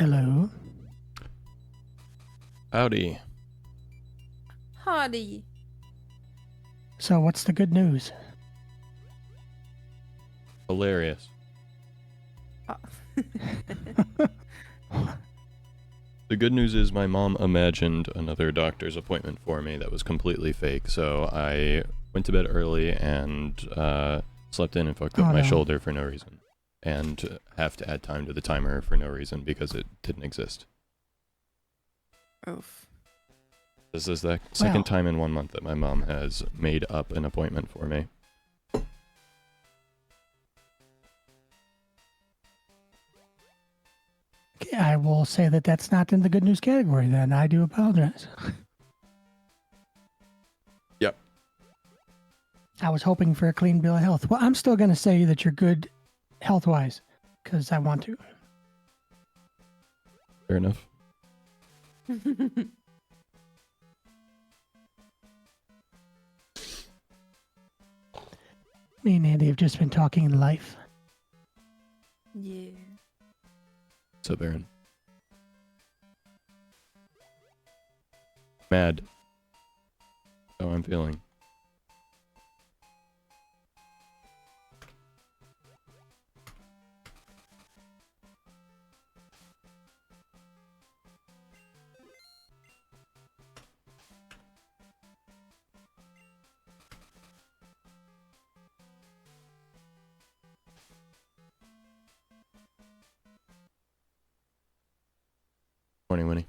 Hello. Howdy. Howdy. So what's the good news? Hilarious. Oh. The good news is my mom imagined another doctor's appointment for me that was completely fake, so I went to bed early and slept in and fucked up my shoulder for no reason. And have to add time to the timer for no reason because it didn't exist. Oof. This is the second time in 1 month that my mom has made up an appointment for me. Okay, I will say that that's not in the good news category then. I do apologize. Yep. I was hoping for a clean bill of health. Well, I'm still going to say that you're good health-wise because I want to. Fair enough. Me and Andy have just been talking life. Yeah. What's up, Aaron? Mad. How I'm feeling. Morning, Winnie.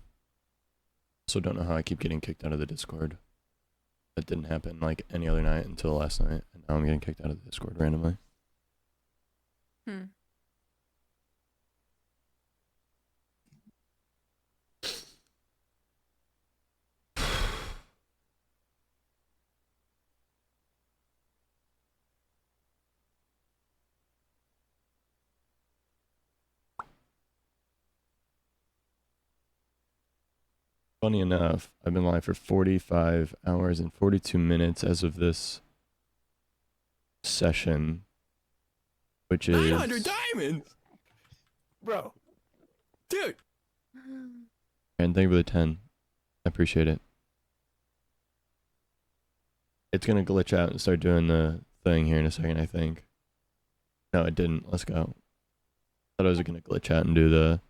Also don't know how I keep getting kicked out of the Discord. That didn't happen like any other night until last night, and now I'm getting kicked out of the Discord randomly. Funny enough, I've been live for 45 hours and 42 minutes as of this session, which is 900 diamonds, bro, dude. And thank you for the 10. I appreciate it. It's gonna glitch out and start doing the thing here in a second, I think. No, it didn't. Let's go. Thought I was gonna glitch out and do the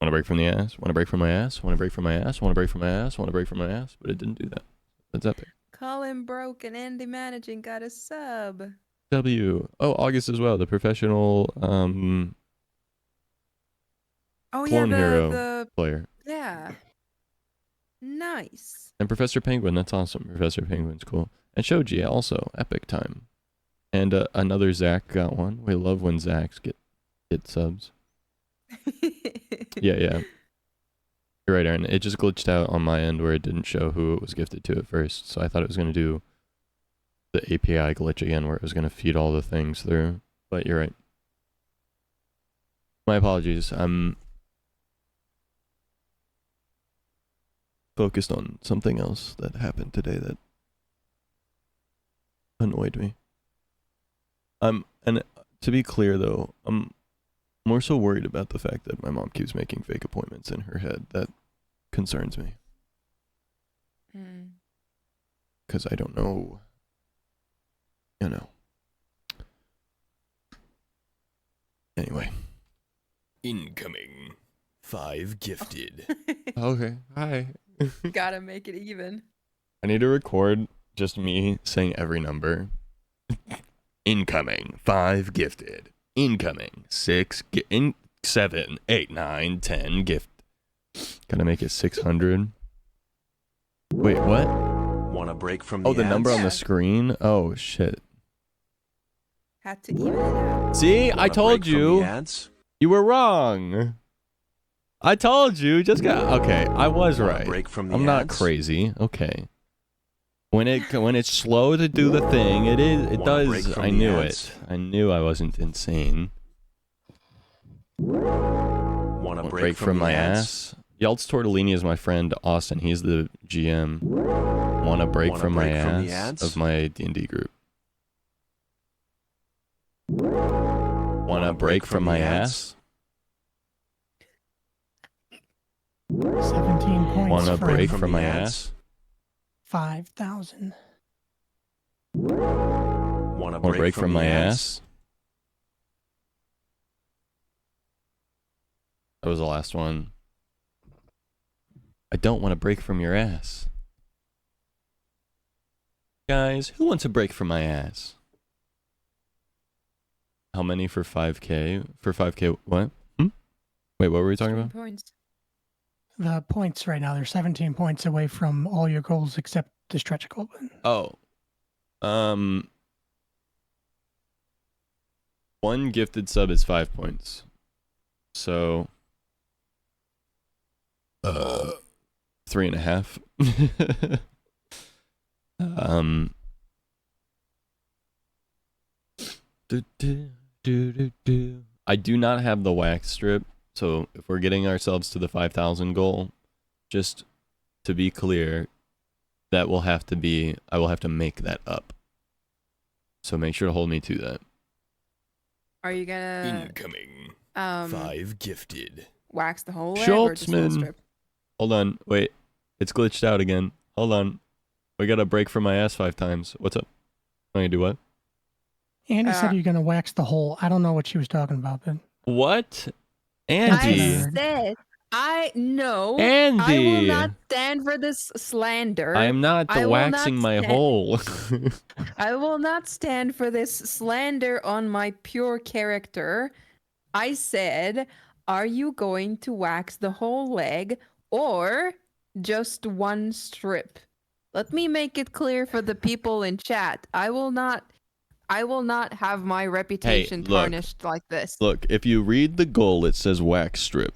want to break from the ass, want to break from my ass, want to break from my ass, want to break from my ass, want to break from my ass, but it didn't do that. That's epic. Colin Broke and Andy Managing got a sub. W. Oh, August as well. The professional Oh clone yeah, hero player. Yeah. Nice. And Professor Penguin, that's awesome. Professor Penguin's cool. And Shoji also, epic time. And another Zach got one. We love when Zachs get subs. Yeah. You're right, Aaron. It just glitched out on my end where it didn't show who it was gifted to at first. So I thought it was going to do the API glitch again where it was going to feed all the things through. But you're right. My apologies. I'm focused on something else that happened today that annoyed me. And to be clear though, I'm more so worried about the fact that my mom keeps making fake appointments in her head. That concerns me. Because I don't know, you know. Anyway. Incoming 5 gifted. Okay, hi. Gotta make it even. I need to record just me saying every number. Incoming 5 gifted. Incoming 6 7 8 9 10 gift. Gotta make it 600. Wait, what? Want a break from the Oh, the number on Yeah. the screen? Oh shit. Had to even it out. See, I Want a told break from the you. ads? You were wrong. I told you. Just got okay. I was Want a right. break from the I'm not ads? crazy. Okay. When it's slow to do the thing, it Want a break does. from I the knew ads? it. I knew I wasn't insane. Want a break from the my ads? ass. Yelts Tortellini is my friend Austin. He's the GM. Want a break Want a from my break from the ass ads? of my D&D group. Want a break from my ass? 17 points. Want a for break him. from my the ass? 5,000. Want a Want a break from my ass? That was the last one. I don't want a break from your ass. Guys, who wants a break from my ass? How many for 5K? For 5K, what? Wait, what were we talking about? Points. The points right now, they're 17 points away from all your goals except the stretch goal. Oh. One gifted sub is 5 points. So 3.5. I do not have the wax strip, so if we're getting ourselves to the 5,000 goal, just to be clear, that will have to be, I will have to make that up. So make sure to hold me to that. Are you gonna Incoming. um 5 gifted. wax the whole leg or just one Schultzman. strip? Hold on, wait. It's glitched out again. Hold on. We got a break from my ass 5 times. What's up? I'm gonna do what? Andy said you're going to wax the hole. I don't know what she was talking about, but What? That's what I Andy. heard. said I know. Andy. I will not stand for this slander. I am not I will waxing not my stand- hole. I will not stand for this slander on my pure character. I said, are you going to wax the whole leg or just one strip? Let me make it clear for the people in chat. I will not have my reputation look. tarnished like this. Look, if you read the goal, it says wax strip.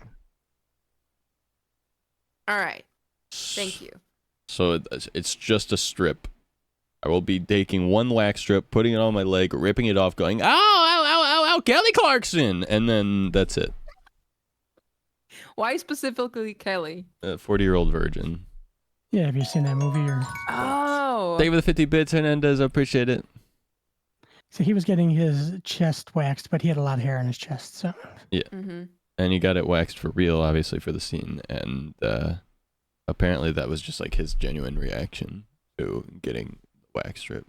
All right. Thank you. So it's just a strip. I will be taking one wax strip, putting it on my leg, ripping it off, going, ow, ow, ow, ow, ow, Kelly Clarkson! And then that's it. Why specifically Kelly? 40-year-old virgin. yeah, have you seen that movie? Or Oh. Thank you for the 50 bits, Hernandez. I appreciate it. so he was getting his chest waxed, but he had a lot of hair on his chest. So Mm-hmm. And he got it waxed for real, obviously, for the scene. And apparently that was just like his genuine reaction to getting the wax strip.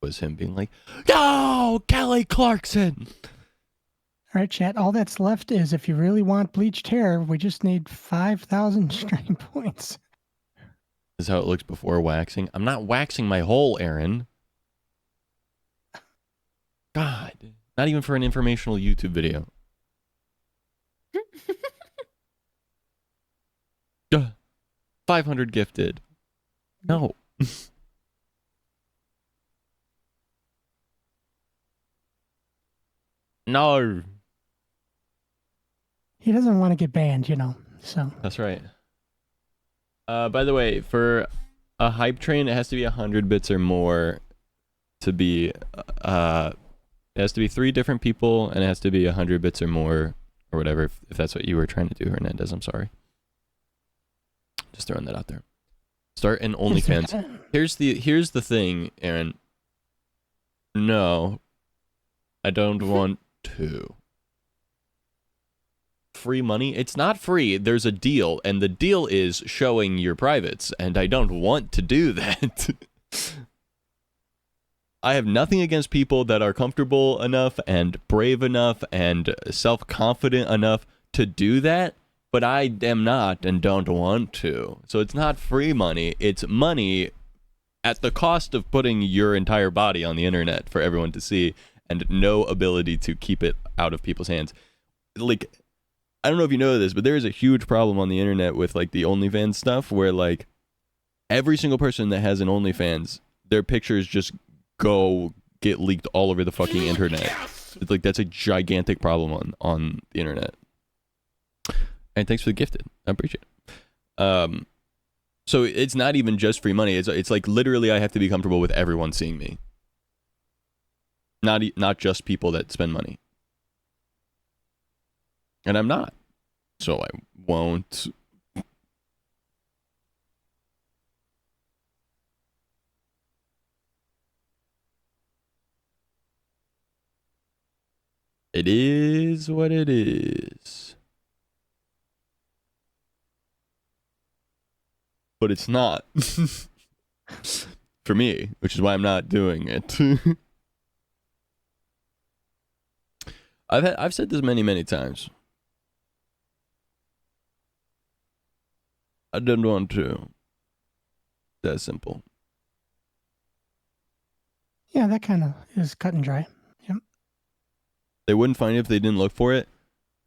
Was him being like, "No, Kelly Clarkson!" all right, chat. All that's left is if you really want bleached hair, we just need 5,000 straight points. This is how it looks before waxing. I'm not waxing my hole, Aaron. God. Not even for an informational YouTube video. 500 gifted. No. No. He doesn't want to get banned, you know. So That's right. By the way, for a hype train, it has to be 100 bits or more to be, it has to be 3 different people, and it has to be 100 bits or more, or whatever, if that's what you were trying to do, Hernandez. I'm sorry. Just throwing that out there. Start an OnlyFans. Here's the thing, Aaron. No, I don't want to. Free money? It's not free. There's a deal, and the deal is showing your privates, and I don't want to do that. I have nothing against people that are comfortable enough and brave enough and self-confident enough to do that, but I am not and don't want to. So it's not free money. It's money at the cost of putting your entire body on the internet for everyone to see and no ability to keep it out of people's hands. Like, I don't know if you know this, but there is a huge problem on the internet with like the OnlyFans stuff where like every single person that has an OnlyFans, their pictures just get leaked all over the fucking internet. It's like that's a gigantic problem on the internet. And thanks for the gifted. I appreciate it. So it's not even just free money. It's like literally I have to be comfortable with everyone seeing me. Not just people that spend money. And I'm not. So I won't. It is what it is. but it's not. For me, which is why I'm not doing it. I've said this many times. I don't want to. That's simple. Yeah, that kind of is cut and dry. Yep. They wouldn't find it if they didn't look for it.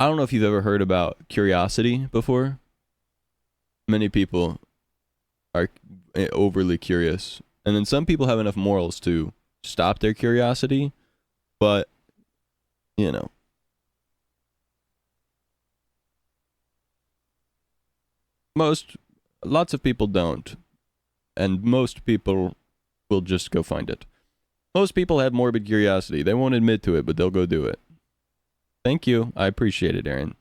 I don't know if you've ever heard about curiosity before. Many people are overly curious. And then some people have enough morals to stop their curiosity. But, you know. Lots of people don't. And most people will just go find it. Most people have morbid curiosity. They won't admit to it, but they'll go do it. Thank you. I appreciate it, Aaron.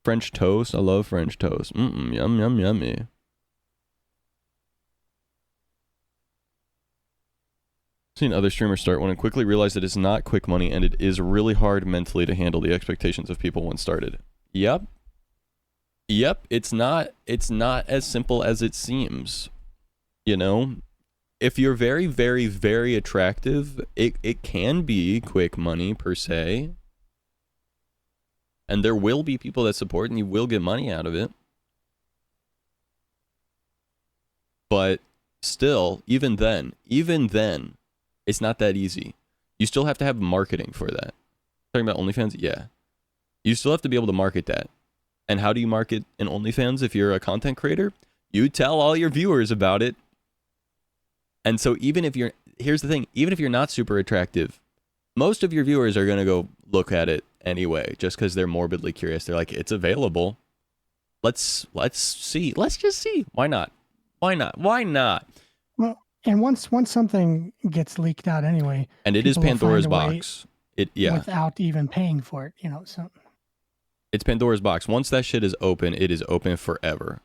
French toast. I love French toast. Yum, yum, yummy. Seen other streamers start one and quickly realize that it's not quick money and it is really hard mentally to handle the expectations of people once started. Yep. It's not as simple as it seems. You know? If you're very, very, very attractive, it can be quick money per se. And there will be people that support and you will get money out of it. But still, even then, it's not that easy. You still have to have marketing for that. Talking about OnlyFans? Yeah. You still have to be able to market that. And how do you market an OnlyFans if you're a content creator? You tell all your viewers about it. And so even if you're, here's the thing, even if you're not super attractive, most of your viewers are going to go look at it anyway, just because they're morbidly curious. They're like, it's available. Let's see. Let's just see. Why not? Why not? Well, and once something gets leaked out anyway, and it is people will Pandora's find a way box. Yeah. Without even paying for it, you know. So it's Pandora's box. Once that shit is open, it is open forever.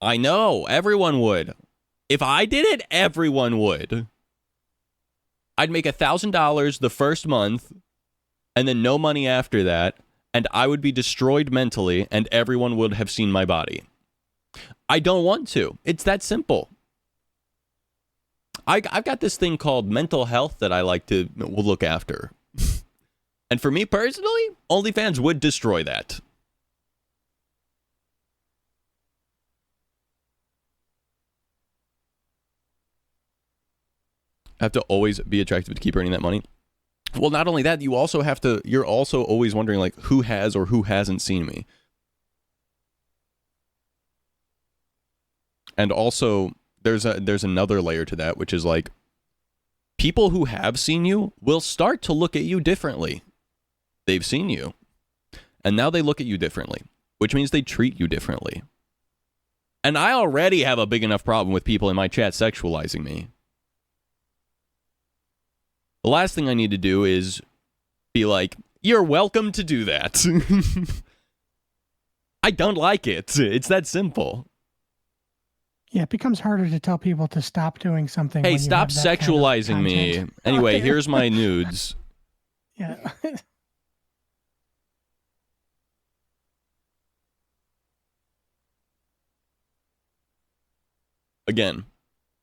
I know. Everyone would. If I did it, everyone would. I'd make $1,000 the first month and then no money after that, and I would be destroyed mentally and everyone would have seen my body. I don't want to. It's that simple. I've got this thing called mental health that I like to look after. And for me personally, OnlyFans would destroy that. Have to always be attractive to keep earning that money. Well, not only that, you're also always wondering like who has or who hasn't seen me. And also there's another layer to that, which is like people who have seen you will start to look at you differently. They've seen you. And now they look at you differently, which means they treat you differently. And I already have a big enough problem with people in my chat sexualizing me. The last thing I need to do is be like, you're welcome to do that. I don't like it. It's that simple. yeah, it becomes harder to tell people to stop doing something. Hey, when you stop have that sexualizing kind of me. content. Anyway, here's my nudes. Yeah. Again,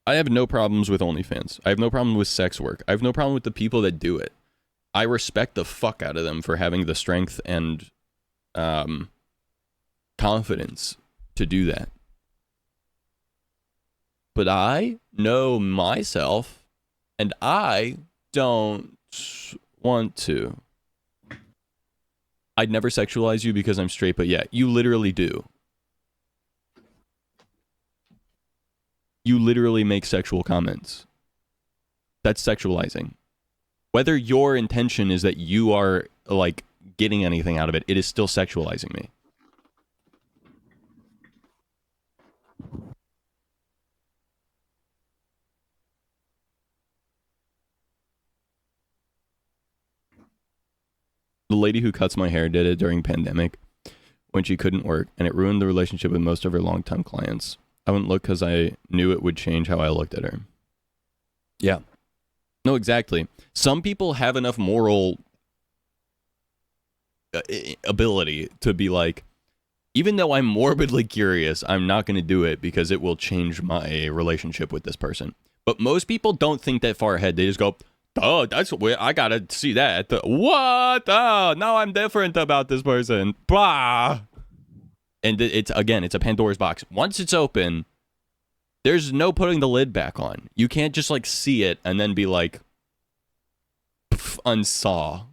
I have no problems with OnlyFans. I have no problem with sex work. I have no problem with the people that do it. I respect the fuck out of them for having the strength and confidence to do that. But I know myself, and I don't want to. I'd never sexualize you because I'm straight, but yeah, you literally do. You literally make sexual comments. That's sexualizing. Whether your intention is that you are, like, getting anything out of it, it is still sexualizing me. The lady who cuts my hair did it during pandemic when she couldn't work, and it ruined the relationship with most of her longtime clients. I wouldn't look because I knew it would change how I looked at her. Yeah. No, exactly. Some people have enough moral ability to be like, even though I'm morbidly curious, I'm not going to do it because it will change my relationship with this person. But most people don't think that far ahead. They just go, oh, that's weird. I got to see that. What? Oh, now I'm different about this person. Blah. And it's a Pandora's box. Once it's open, there's no putting the lid back on. You can't just like see it and then be like, unsaw.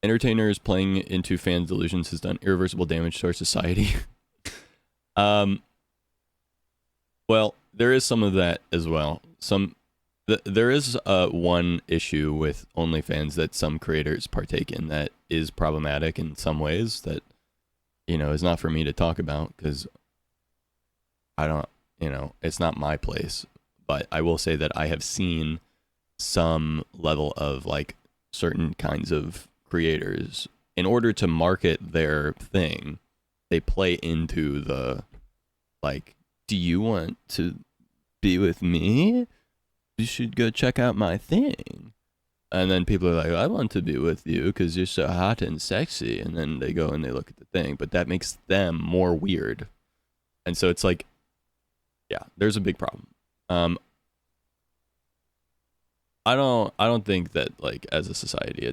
Entertainers playing into fans' delusions has done irreversible damage to our society. Well, there is some of that as well. There is one issue with OnlyFans that some creators partake in that is problematic in some ways that, you know, is not for me to talk about because I don't, you know, it's not my place. But I will say that I have seen some level of like certain kinds of creators, in order to market their thing, they play into the like, do you want to be with me? You should go check out my thing. And then people are like, I want to be with you because you're so hot and sexy. And then they go and they look at the thing, but that makes them more weird. And so it's like, yeah, there's a big problem. I don't think that like as a society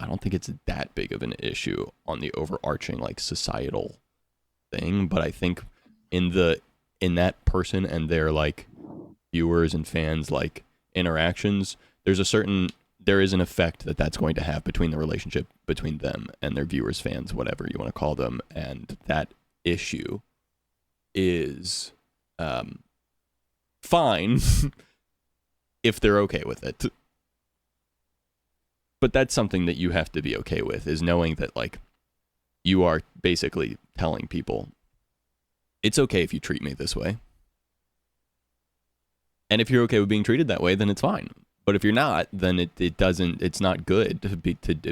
I don't think it's that big of an issue on the overarching like societal thing, but I think in that person and their like viewers and fans like interactions, there is an effect that's going to have between the relationship between them and their viewers, fans, whatever you want to call them, and that issue is fine if they're okay with it. But that's something that you have to be okay with, is knowing that like you are basically telling people it's okay if you treat me this way. And if you're okay with being treated that way, then it's fine. But if you're not, then it's not good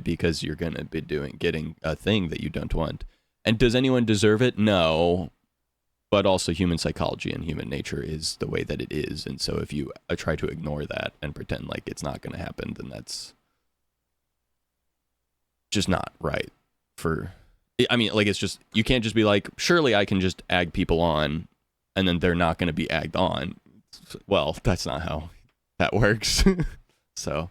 because you're going to be getting a thing that you don't want. And does anyone deserve it? No. But also human psychology and human nature is the way that it is. And so if you try to ignore that and pretend like it's not going to happen, then that's just not right. It's just, you can't just be like, surely I can just egg people on and then they're not going to be egged on. Well, that's not how that works. So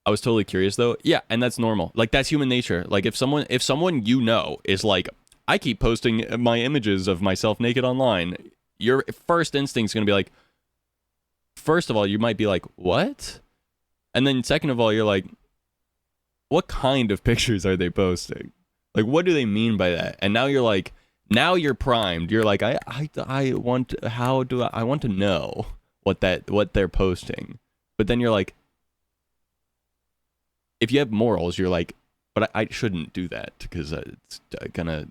I was totally curious though. Yeah, and that's normal. Like that's human nature. Like if someone you know is like, I keep posting my images of myself naked online, your first instinct is going to be like, first of all, you might be like, what? And then second of all, you're like, what kind of pictures are they posting? Like, what do they mean by that? And now you're like, now you're primed. You're like, I want to know what they're posting. But then you're like, if you have morals, you're like, but I shouldn't do that because it's gonna.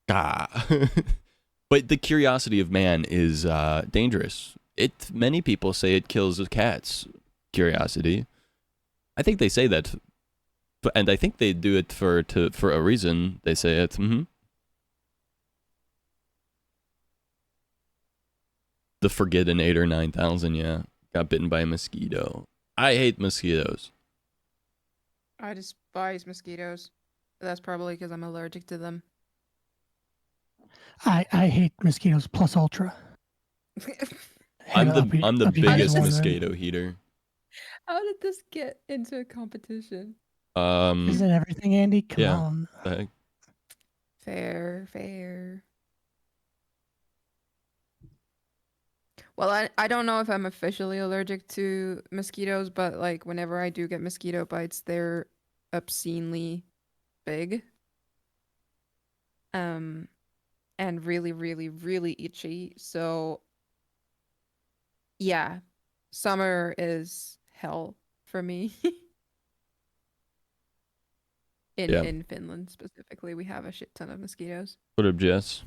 But the curiosity of man is dangerous. Many people say it kills the cats. Curiosity. I think they say that, and I think they do it for a reason. They say it. The Forgetinator 9000, yeah, got bitten by a mosquito. I hate mosquitoes. I despise mosquitoes. That's probably because I'm allergic to them. I hate mosquitoes plus ultra. I'm the biggest mosquito heater. How did this get into a competition? Is it everything, Andy? Come on. Fair. Well, I don't know if I'm officially allergic to mosquitoes, but like whenever I do get mosquito bites, they're obscenely big. And really, really, really itchy. So yeah, summer is hell for me. In Finland specifically, we have a shit ton of mosquitoes. What up, Jess?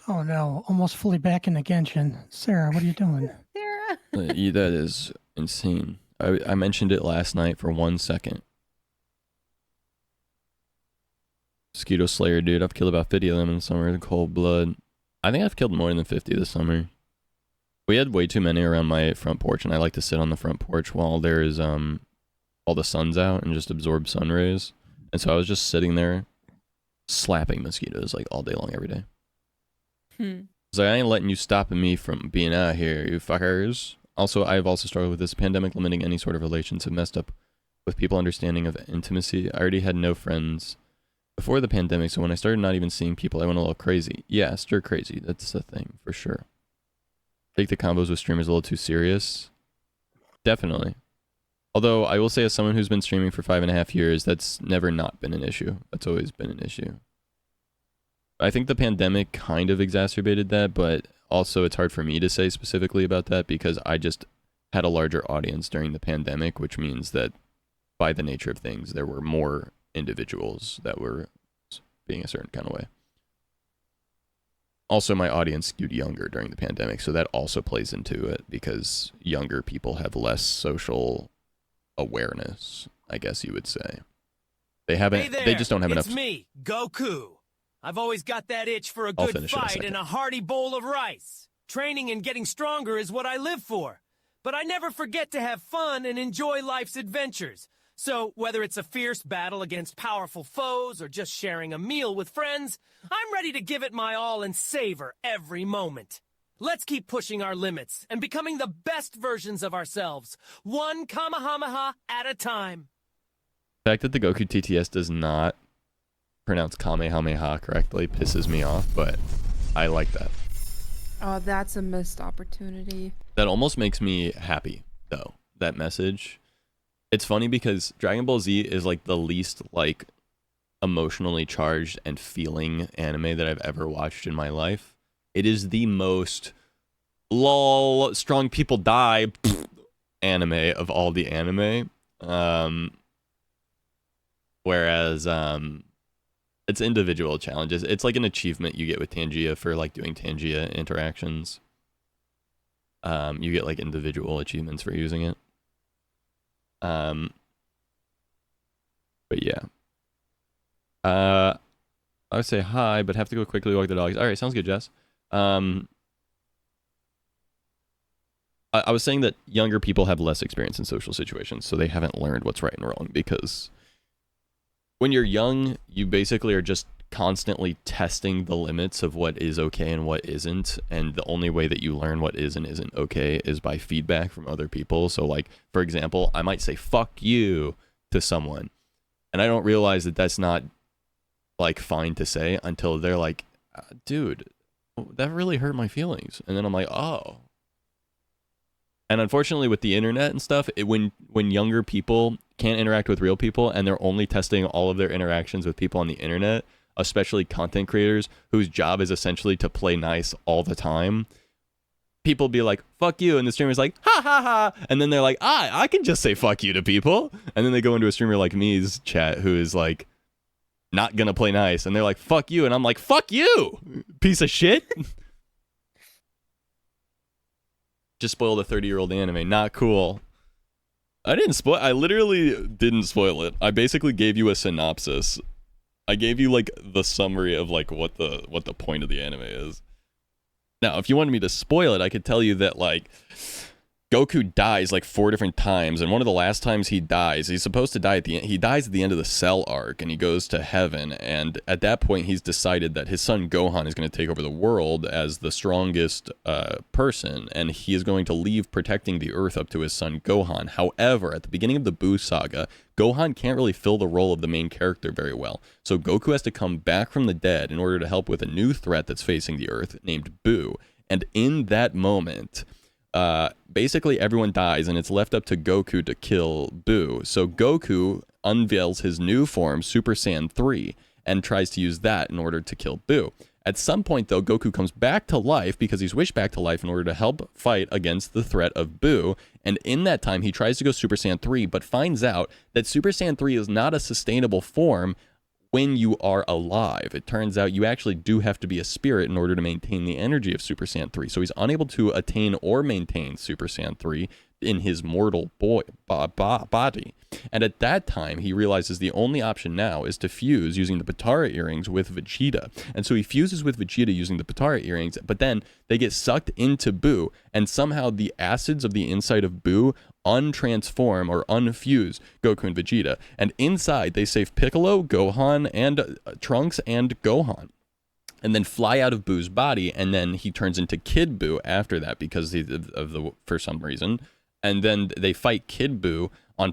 Oh no, almost fully back in the Genshin. Sarah, what are you doing? Sarah. That is insane. I mentioned it last night for 1 second. Mosquito Slayer, dude. I've killed about 50 of them in the summer in cold blood. I think I've killed more than 50 this summer. We had way too many around my front porch, and I like to sit on the front porch while there's all the sun's out and just absorb sun rays. And so I was just sitting there slapping mosquitoes like all day long every day. It's like, I ain't letting you stopping me from being out here, you fuckers. Also, I've also struggled with this pandemic limiting any sort of relationship, messed up with people understanding of intimacy. I already had no friends before the pandemic, so when I started not even seeing people, I went a little crazy. Yeah, stir crazy. That's the thing, for sure. Take the combos with streamers a little too serious. Definitely. Although, I will say as someone who's been streaming for 5.5 years, that's never not been an issue. That's always been an issue. I think the pandemic kind of exacerbated that, but also it's hard for me to say specifically about that because I just had a larger audience during the pandemic, which means that by the nature of things, there were more individuals that were being a certain kind of way. Also, my audience skewed younger during the pandemic, so that also plays into it because younger people have less social awareness, I guess you would say. They haven't, Hey there, they just don't have enough. It's me, Goku. I've always got that itch for a I'll good finish in a fight second. and a hearty bowl of rice. Training and getting stronger is what I live for. But I never forget to have fun and enjoy life's adventures. So, whether it's a fierce battle against powerful foes or just sharing a meal with friends, I'm ready to give it my all and savor every moment. Let's keep pushing our limits and becoming the best versions of ourselves, one Kamehameha at a time. The fact that the Goku TTS does not pronounce Kamehameha correctly pisses me off, but I like that. Oh, that's a missed opportunity. That almost makes me happy, though, that message. It's funny because Dragon Ball Z is like the least like emotionally charged and feeling anime that I've ever watched in my life. It is the most lol strong people die anime of all the anime. Whereas it's individual challenges. It's like an achievement you get with Tangia for like doing Tangia interactions. You get like individual achievements for using it. But yeah. I would say hi, but have to go quickly walk the dogs. All right, sounds good, Jess. I was saying that younger people have less experience in social situations, so they haven't learned what's right and wrong, because when you're young, you basically are just constantly testing the limits of what is okay and what isn't, and the only way that you learn what is and isn't okay is by feedback from other people. So like, for example, I might say fuck you to someone, and I don't realize that that's not like fine to say until they're like, dude, that really hurt my feelings. And then I'm like, oh. And unfortunately with the internet and stuff, when younger people can't interact with real people and they're only testing all of their interactions with people on the internet, especially content creators whose job is essentially to play nice all the time, people be like, fuck you, and the streamer's like, ha ha ha, and then they're like, I can just say fuck you to people, and then they go into a streamer like me's chat who is like not gonna play nice, and they're like, fuck you, and I'm like, fuck you, piece of shit. Just spoiled a 30-year-old anime. Not cool. I literally didn't spoil it. I basically gave you a synopsis. I gave you like the summary of like what the point of the anime is. Now, if you wanted me to spoil it, I could tell you that like Goku dies like 4 different times, and one of the last times he dies, he's supposed to die at the end. He dies at the end of the Cell arc, and he goes to heaven. And at that point, he's decided that his son Gohan is going to take over the world as the strongest person, and he is going to leave protecting the Earth up to his son Gohan. However, at the beginning of the Buu saga, Gohan can't really fill the role of the main character very well. So Goku has to come back from the dead in order to help with a new threat that's facing the Earth named Buu. And in that moment, basically everyone dies, and it's left up to Goku to kill Buu. So Goku unveils his new form, Super Saiyan 3, and tries to use that in order to kill Buu. At some point, though, Goku comes back to life because he's wished back to life in order to help fight against the threat of Buu. And in that time, he tries to go Super Saiyan 3, but finds out that Super Saiyan 3 is not a sustainable form when you are alive. It turns out you actually do have to be a spirit in order to maintain the energy of Super Saiyan 3. So he's unable to attain or maintain Super Saiyan 3 in his mortal body. And at that time, he realizes the only option now is to fuse using the Potara earrings with Vegeta. And so he fuses with Vegeta using the Potara earrings, but then they get sucked into Buu, and somehow the acids of the inside of Buu untransform or unfuse Goku and Vegeta. And inside, they save Piccolo, Gohan, and Trunks and Gohan. And then fly out of Buu's body, and then he turns into Kid Buu after that because for some reason. And then they fight Kid Buu on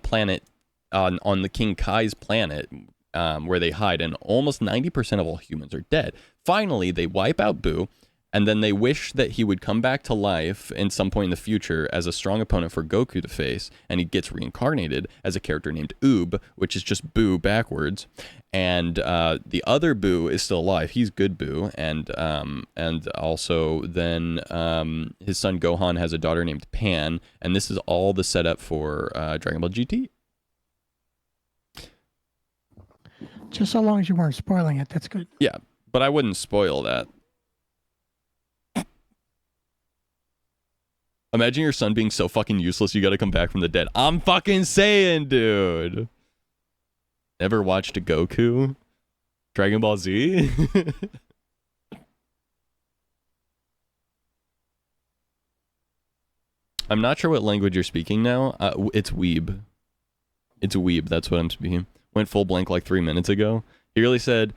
the King Kai's planet, where they hide, and almost 90% of all humans are dead. Finally, they wipe out Buu, and then they wish that he would come back to life in some point in the future as a strong opponent for Goku to face, and he gets reincarnated as a character named Oob, which is just Buu backwards. And the other Buu is still alive. He's good Buu, and also then his son Gohan has a daughter named Pan, and this is all the setup for Dragon Ball GT. Just so long as you weren't spoiling it, that's good. Yeah, but I wouldn't spoil that. Imagine your son being so fucking useless you gotta come back from the dead. I'm fucking saying, dude. Never watched a Goku? Dragon Ball Z? I'm not sure what language you're speaking now. It's Weeb. It's Weeb, that's what I'm speaking. Went full blank like 3 minutes ago. He really said...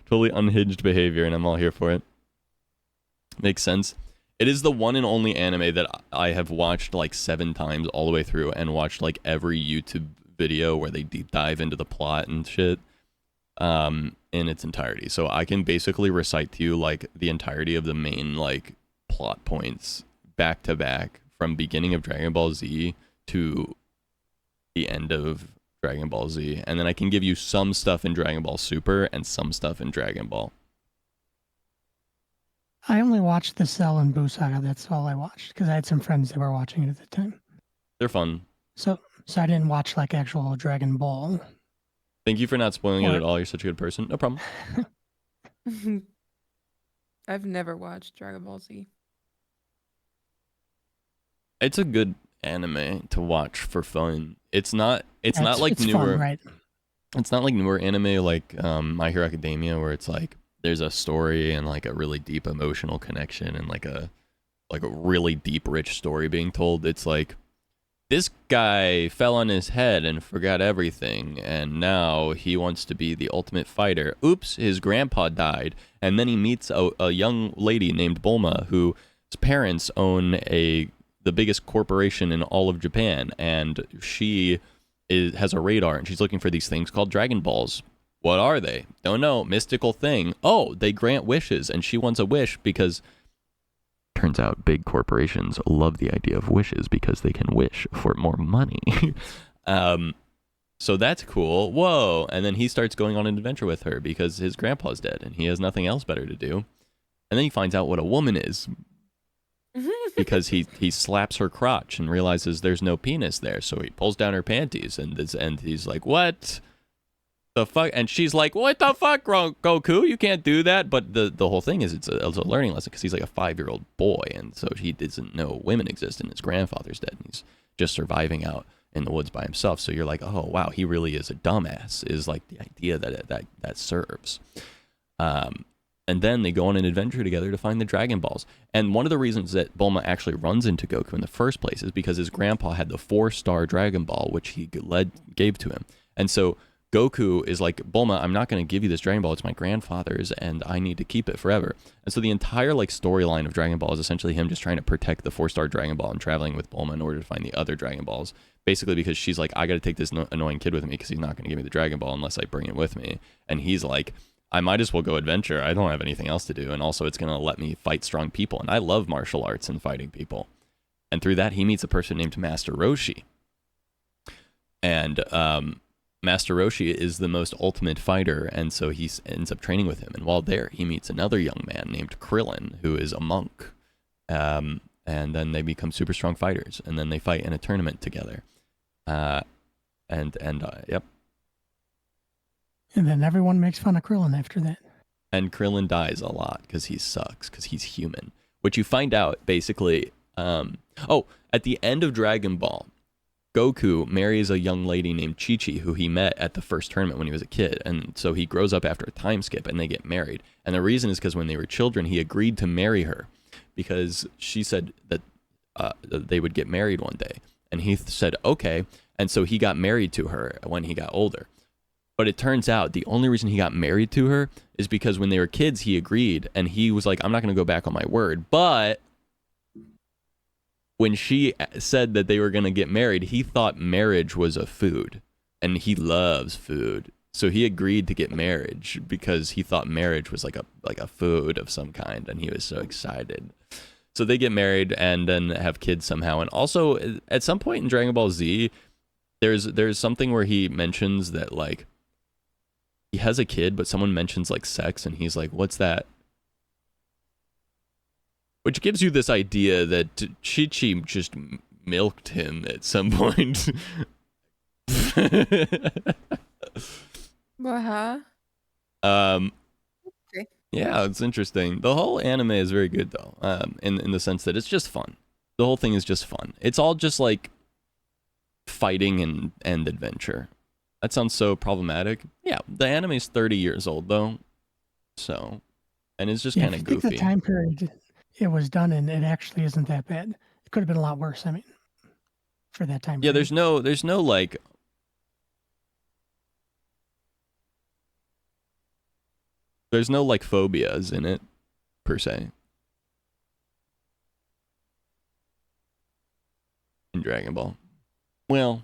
totally unhinged behavior, and I'm all here for it. Makes sense. It is the one and only anime that I have watched like 7 times all the way through, and watched like every YouTube video where they deep dive into the plot and shit in its entirety. So I can basically recite to you like the entirety of the main like plot points back to back from beginning of Dragon Ball Z to the end of Dragon Ball Z, and then I can give you some stuff in Dragon Ball Super and some stuff in Dragon Ball. I only watched the Cell and Buu saga. That's all I watched because I had some friends that were watching it at the time. They're fun. So I didn't watch like actual Dragon Ball. Thank you for not spoiling it at all. You're such a good person. No problem. I've never watched Dragon Ball Z. It's a good anime to watch for fun. It's not like newer, fun, right? It's not like newer anime like My Hero Academia, where it's like there's a story and like a really deep emotional connection and like a really deep rich story being told. It's like this guy fell on his head and forgot everything, and now he wants to be the ultimate fighter. Oops, his grandpa died, and then he meets a young lady named Bulma whose parents own the biggest corporation in all of Japan, and she has a radar, and she's looking for these things called Dragon Balls. What are they? Don't know. Mystical thing. Oh, they grant wishes, and she wants a wish because turns out big corporations love the idea of wishes because they can wish for more money. So that's cool. Whoa. And then he starts going on an adventure with her because his grandpa's dead and he has nothing else better to do. And then he finds out what a woman is because he slaps her crotch and realizes there's no penis there. So he pulls down her panties and he's like, what the fuck? And she's like, what the fuck, Goku? You can't do that. But the whole thing is it's a learning lesson because he's like a 5-year-old boy. And so he doesn't know women exist and his grandfather's dead. And he's just surviving out in the woods by himself. So you're like, oh, wow, he really is a dumbass is like the idea that serves. And then they go on an adventure together to find the Dragon Balls. And one of the reasons that Bulma actually runs into Goku in the first place is because his grandpa had the 4-star Dragon Ball, which he gave to him. And so Goku is like, Bulma, I'm not going to give you this Dragon Ball. It's my grandfather's, and I need to keep it forever. And so the entire like storyline of Dragon Ball is essentially him just trying to protect the 4-star Dragon Ball and traveling with Bulma in order to find the other Dragon Balls. Basically because she's like, I got to take this annoying kid with me because he's not going to give me the Dragon Ball unless I bring it with me. And he's like, I might as well go adventure. I don't have anything else to do. And also it's going to let me fight strong people. And I love martial arts and fighting people. And through that, he meets a person named Master Roshi. And Master Roshi is the most ultimate fighter. And so he ends up training with him. And while there, he meets another young man named Krillin, who is a monk. And then they become super strong fighters. And then they fight in a tournament together. Yep. And then everyone makes fun of Krillin after that. And Krillin dies a lot because he sucks, because he's human. What you find out, basically... at the end of Dragon Ball, Goku marries a young lady named Chi-Chi, who he met at the first tournament when he was a kid. And so he grows up after a time skip, and they get married. And the reason is because when they were children, he agreed to marry her because she said that they would get married one day. And he said, okay. And so he got married to her when he got older. But it turns out the only reason he got married to her is because when they were kids, he agreed. And he was like, I'm not going to go back on my word. But when she said that they were going to get married, he thought marriage was a food. And he loves food. So he agreed to get marriage because he thought marriage was like a food of some kind. And he was so excited. So they get married and then have kids somehow. And also, at some point in Dragon Ball Z, there's something where he mentions that, like, he has a kid, but someone mentions, like, sex, and he's like, what's that? Which gives you this idea that Chi-Chi just milked him at some point. Uh-huh. Okay. Yeah, it's interesting. The whole anime is very good, though, in the sense that it's just fun. The whole thing is just fun. It's all just, like, fighting and adventure. That sounds so problematic. Yeah, the anime's 30 years old, though. So, and it's just kind of goofy. I think the time period it was done in, it actually isn't that bad. It could have been a lot worse, I mean, for that time period. Yeah, there's no, like... There's no, like, phobias in it, per se. In Dragon Ball. Well,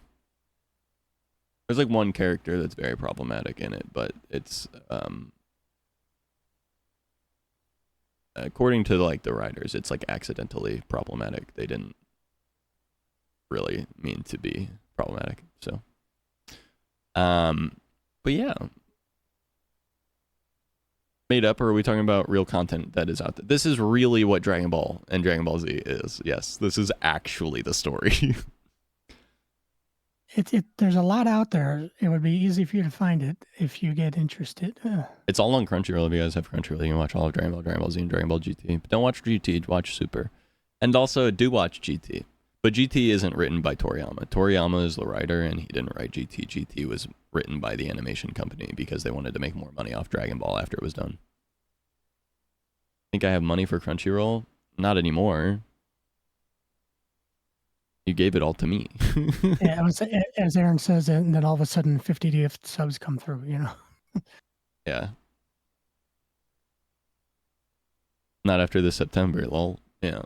there's, like, one character that's very problematic in it, but it's, according to, like, the writers, it's, like, accidentally problematic. They didn't really mean to be problematic, so. But yeah. Made up, or are we talking about real content that is out there? This is really what Dragon Ball and Dragon Ball Z is. Yes, this is actually the story. There's a lot out there. It would be easy for you to find it if you get interested. It's all on Crunchyroll. If you guys have Crunchyroll, you can watch all of Dragon Ball Z, and Dragon Ball GT. But don't watch GT, watch Super. And also, do watch GT. But GT isn't written by Toriyama. Toriyama is the writer, and he didn't write GT. GT was written by the animation company because they wanted to make more money off Dragon Ball after it was done. Think I have money for Crunchyroll? Not anymore. You gave it all to me. Yeah, as Aaron says, and then all of a sudden 50 gift subs come through, you know? Yeah. Not after this September, lol. Yeah.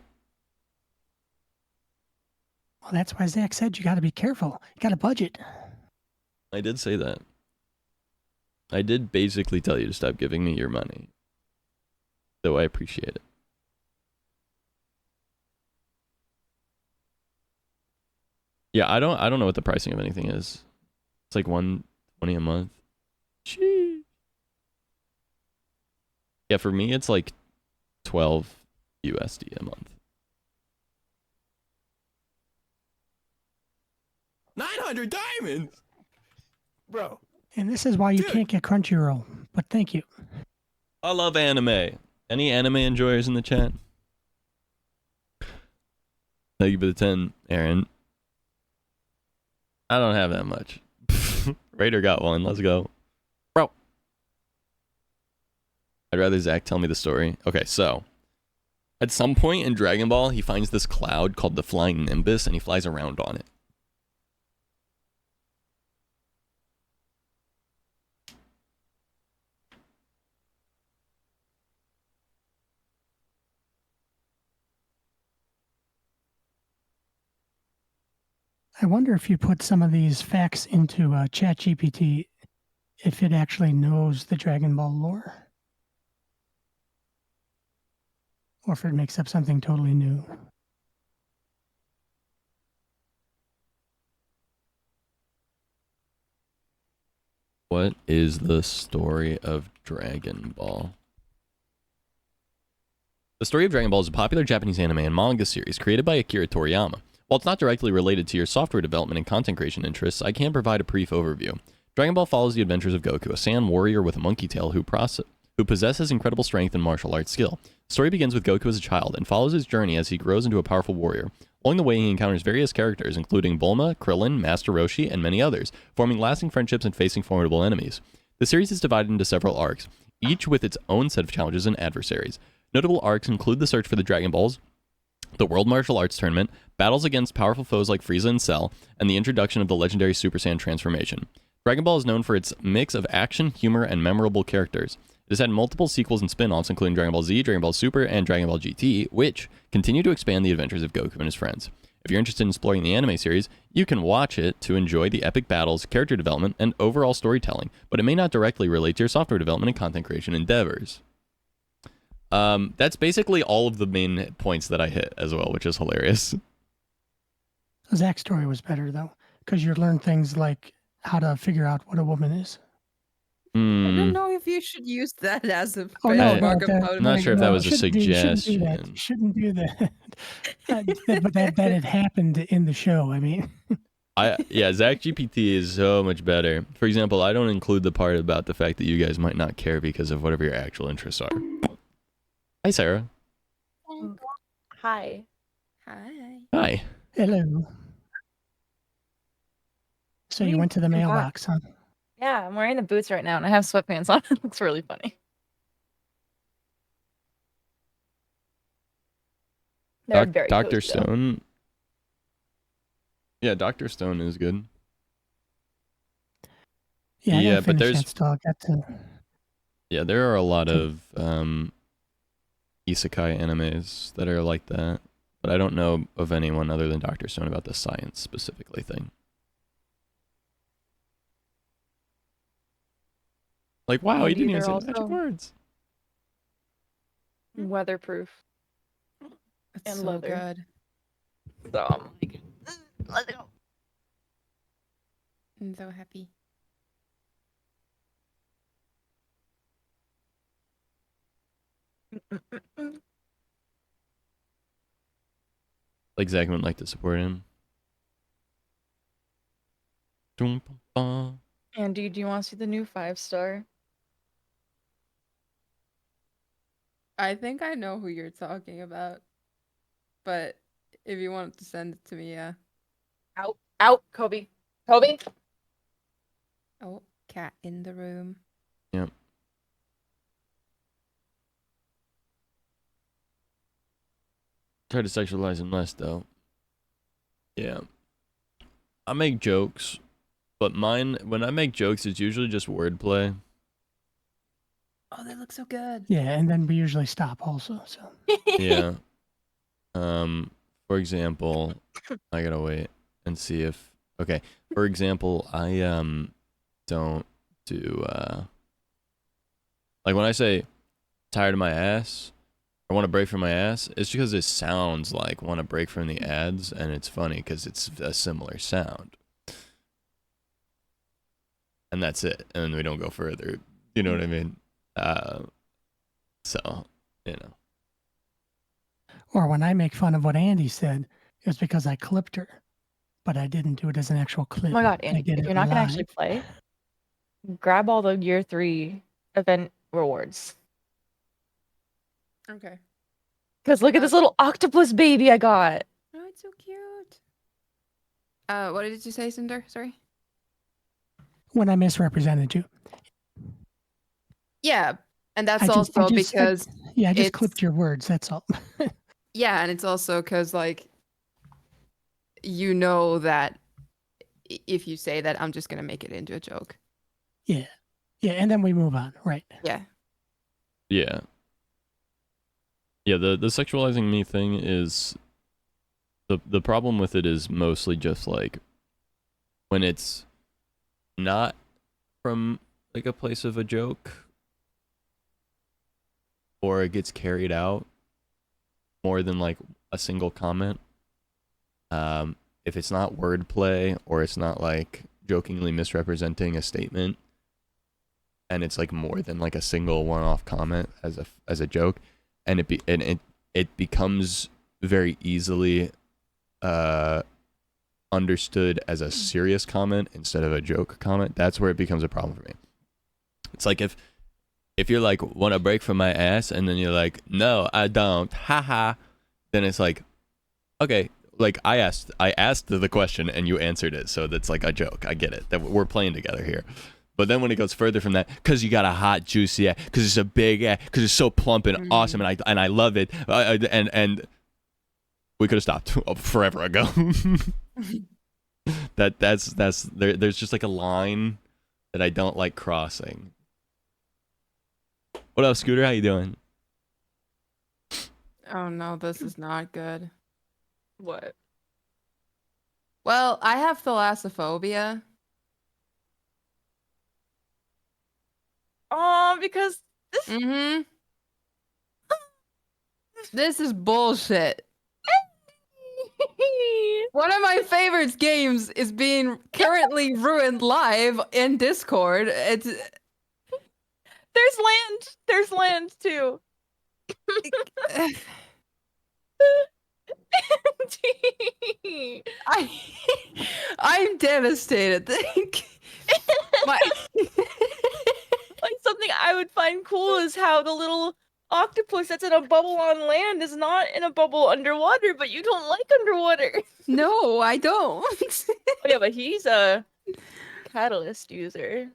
Well, that's why Zach said you got to be careful. You got a budget. I did say that. I did basically tell you to stop giving me your money. Though I appreciate it. Yeah, I don't know what the pricing of anything is. It's like $120 a month. Sheesh. Yeah, for me it's like 12 USD a month. 900 diamonds, bro. And this is why you can't get Crunchyroll. But thank you. I love anime. Any anime enjoyers in the chat? Thank you for the 10, Aaron. I don't have that much. Raider got one. Let's go. Bro. I'd rather Zach tell me the story. Okay, so. At some point in Dragon Ball, he finds this cloud called the Flying Nimbus, and he flies around on it. I wonder if you put some of these facts into ChatGPT, if it actually knows the Dragon Ball lore. Or if it makes up something totally new. What is the story of Dragon Ball? The story of Dragon Ball is a popular Japanese anime and manga series created by Akira Toriyama. While it's not directly related to your software development and content creation interests, I can provide a brief overview. Dragon Ball follows the adventures of Goku, a Saiyan warrior with a monkey tail who who possesses incredible strength and martial arts skill. The story begins with Goku as a child and follows his journey as he grows into a powerful warrior. Along the way, he encounters various characters, including Bulma, Krillin, Master Roshi, and many others, forming lasting friendships and facing formidable enemies. The series is divided into several arcs, each with its own set of challenges and adversaries. Notable arcs include the search for the Dragon Balls, the World Martial Arts Tournament, battles against powerful foes like Frieza and Cell, and the introduction of the legendary Super Saiyan transformation. Dragon Ball is known for its mix of action, humor, and memorable characters. It has had multiple sequels and spin-offs, including Dragon Ball Z, Dragon Ball Super, and Dragon Ball GT, which continue to expand the adventures of Goku and his friends. If you're interested in exploring the anime series, you can watch it to enjoy the epic battles, character development, and overall storytelling, but it may not directly relate to your software development and content creation endeavors. That's basically all of the main points that I hit as well, which is hilarious. Zach's story was better, though, because you learn things like how to figure out what a woman is. I don't know if you should use that as a Oh, no, benchmark no, of that- how to I'm not sure if that was a shouldn't do that. suggestion. You shouldn't do that. But that had happened in the show. I mean, Yeah, Zach GPT is so much better. For example, I don't include the part about the fact that you guys might not care because of whatever your actual interests are. Hi, Sarah. Hi. Hi. Hi. hello. So you went to the mailbox, huh? Yeah, I'm wearing the boots right now and I have sweatpants on. It looks really funny. They're very Dr. cozy, though. Stone. Yeah, Dr. Stone is good. Yeah, I Yeah, didn't but finish there's- that, so I got to. Yeah, there are a lot Okay. of isekai animes that are like that, but I don't know of anyone other than Dr. Stone about the science specifically thing. Like, wow, he Maybe didn't even they're say the magic also- words. Weatherproof. It's And so leather. good. So I'm like, let's go. I'm so happy. Like, Zach would like to support him. Dum-ba-ba. Andy, do you want to see the new 5-star? I think I know who you're talking about. But if you want to send it to me, yeah. Out. Out, Kobe. Kobe? Oh, cat in the room. Yep. Try to sexualize him less, though. Yeah. I make jokes, but mine, when I make jokes, it's usually just wordplay. Oh, they look so good. Yeah, and then we usually stop also. So Yeah. For example, I gotta wait and see if, okay. For example, I don't do like when I say tired of my ass or want to break from my ass, it's because it sounds like want to break from the ads, and it's funny because it's a similar sound. And that's it. And we don't go further. You know what I mean? So, you know. or when I make fun of what Andy said, it was because I clipped her, but I didn't do it as an actual clip. Oh my god, I Andy, did if it you're not going to actually live. play, grab all the year 3 event rewards. Okay. Because look at this little octopus baby I got. Oh, it's so cute. What did you say, Cinder? Sorry. When I misrepresented you. Yeah, and that's I just- I also just- because Yeah, I just It's- clipped your words. That's all. yeah, and it's also because like you know that if you say that, I'm just gonna make it into a joke. Yeah, and then we move on. Right. Yeah. Yeah. Yeah, the sexualizing me thing is the problem with it is mostly just like when it's not from like a place of a joke or it gets carried out more than like a single comment. If it's not wordplay or it's not like jokingly misrepresenting a statement and it's like more than like a single one-off comment as a joke, and it becomes very easily understood as a serious comment instead of a joke comment, that's where it becomes a problem for me. It's like if If you're like, want a break from my ass, and then you're like, no, I don't, haha, then it's like, okay, like I asked the question and you answered it, so that's like a joke. I get it. That we're playing together here. But then when it goes further from that, because you got a hot, juicy ass, because it's a big ass, because it's so plump and awesome, and I love it, and we could have stopped forever ago. That's there's just like a line that I don't like crossing. What up, Scooter? How you doing? Oh no, this is not good. What? Well, I have thalassophobia. Oh, because this. Mm-hmm. This is bullshit. One of my favorite games is being currently ruined live in Discord. It's There's land. There's land too. I'm devastated. My Like something I would find cool is how the little octopus that's in a bubble on land is not in a bubble underwater, but you don't like underwater. No, I don't. Oh yeah, but he's a catalyst user.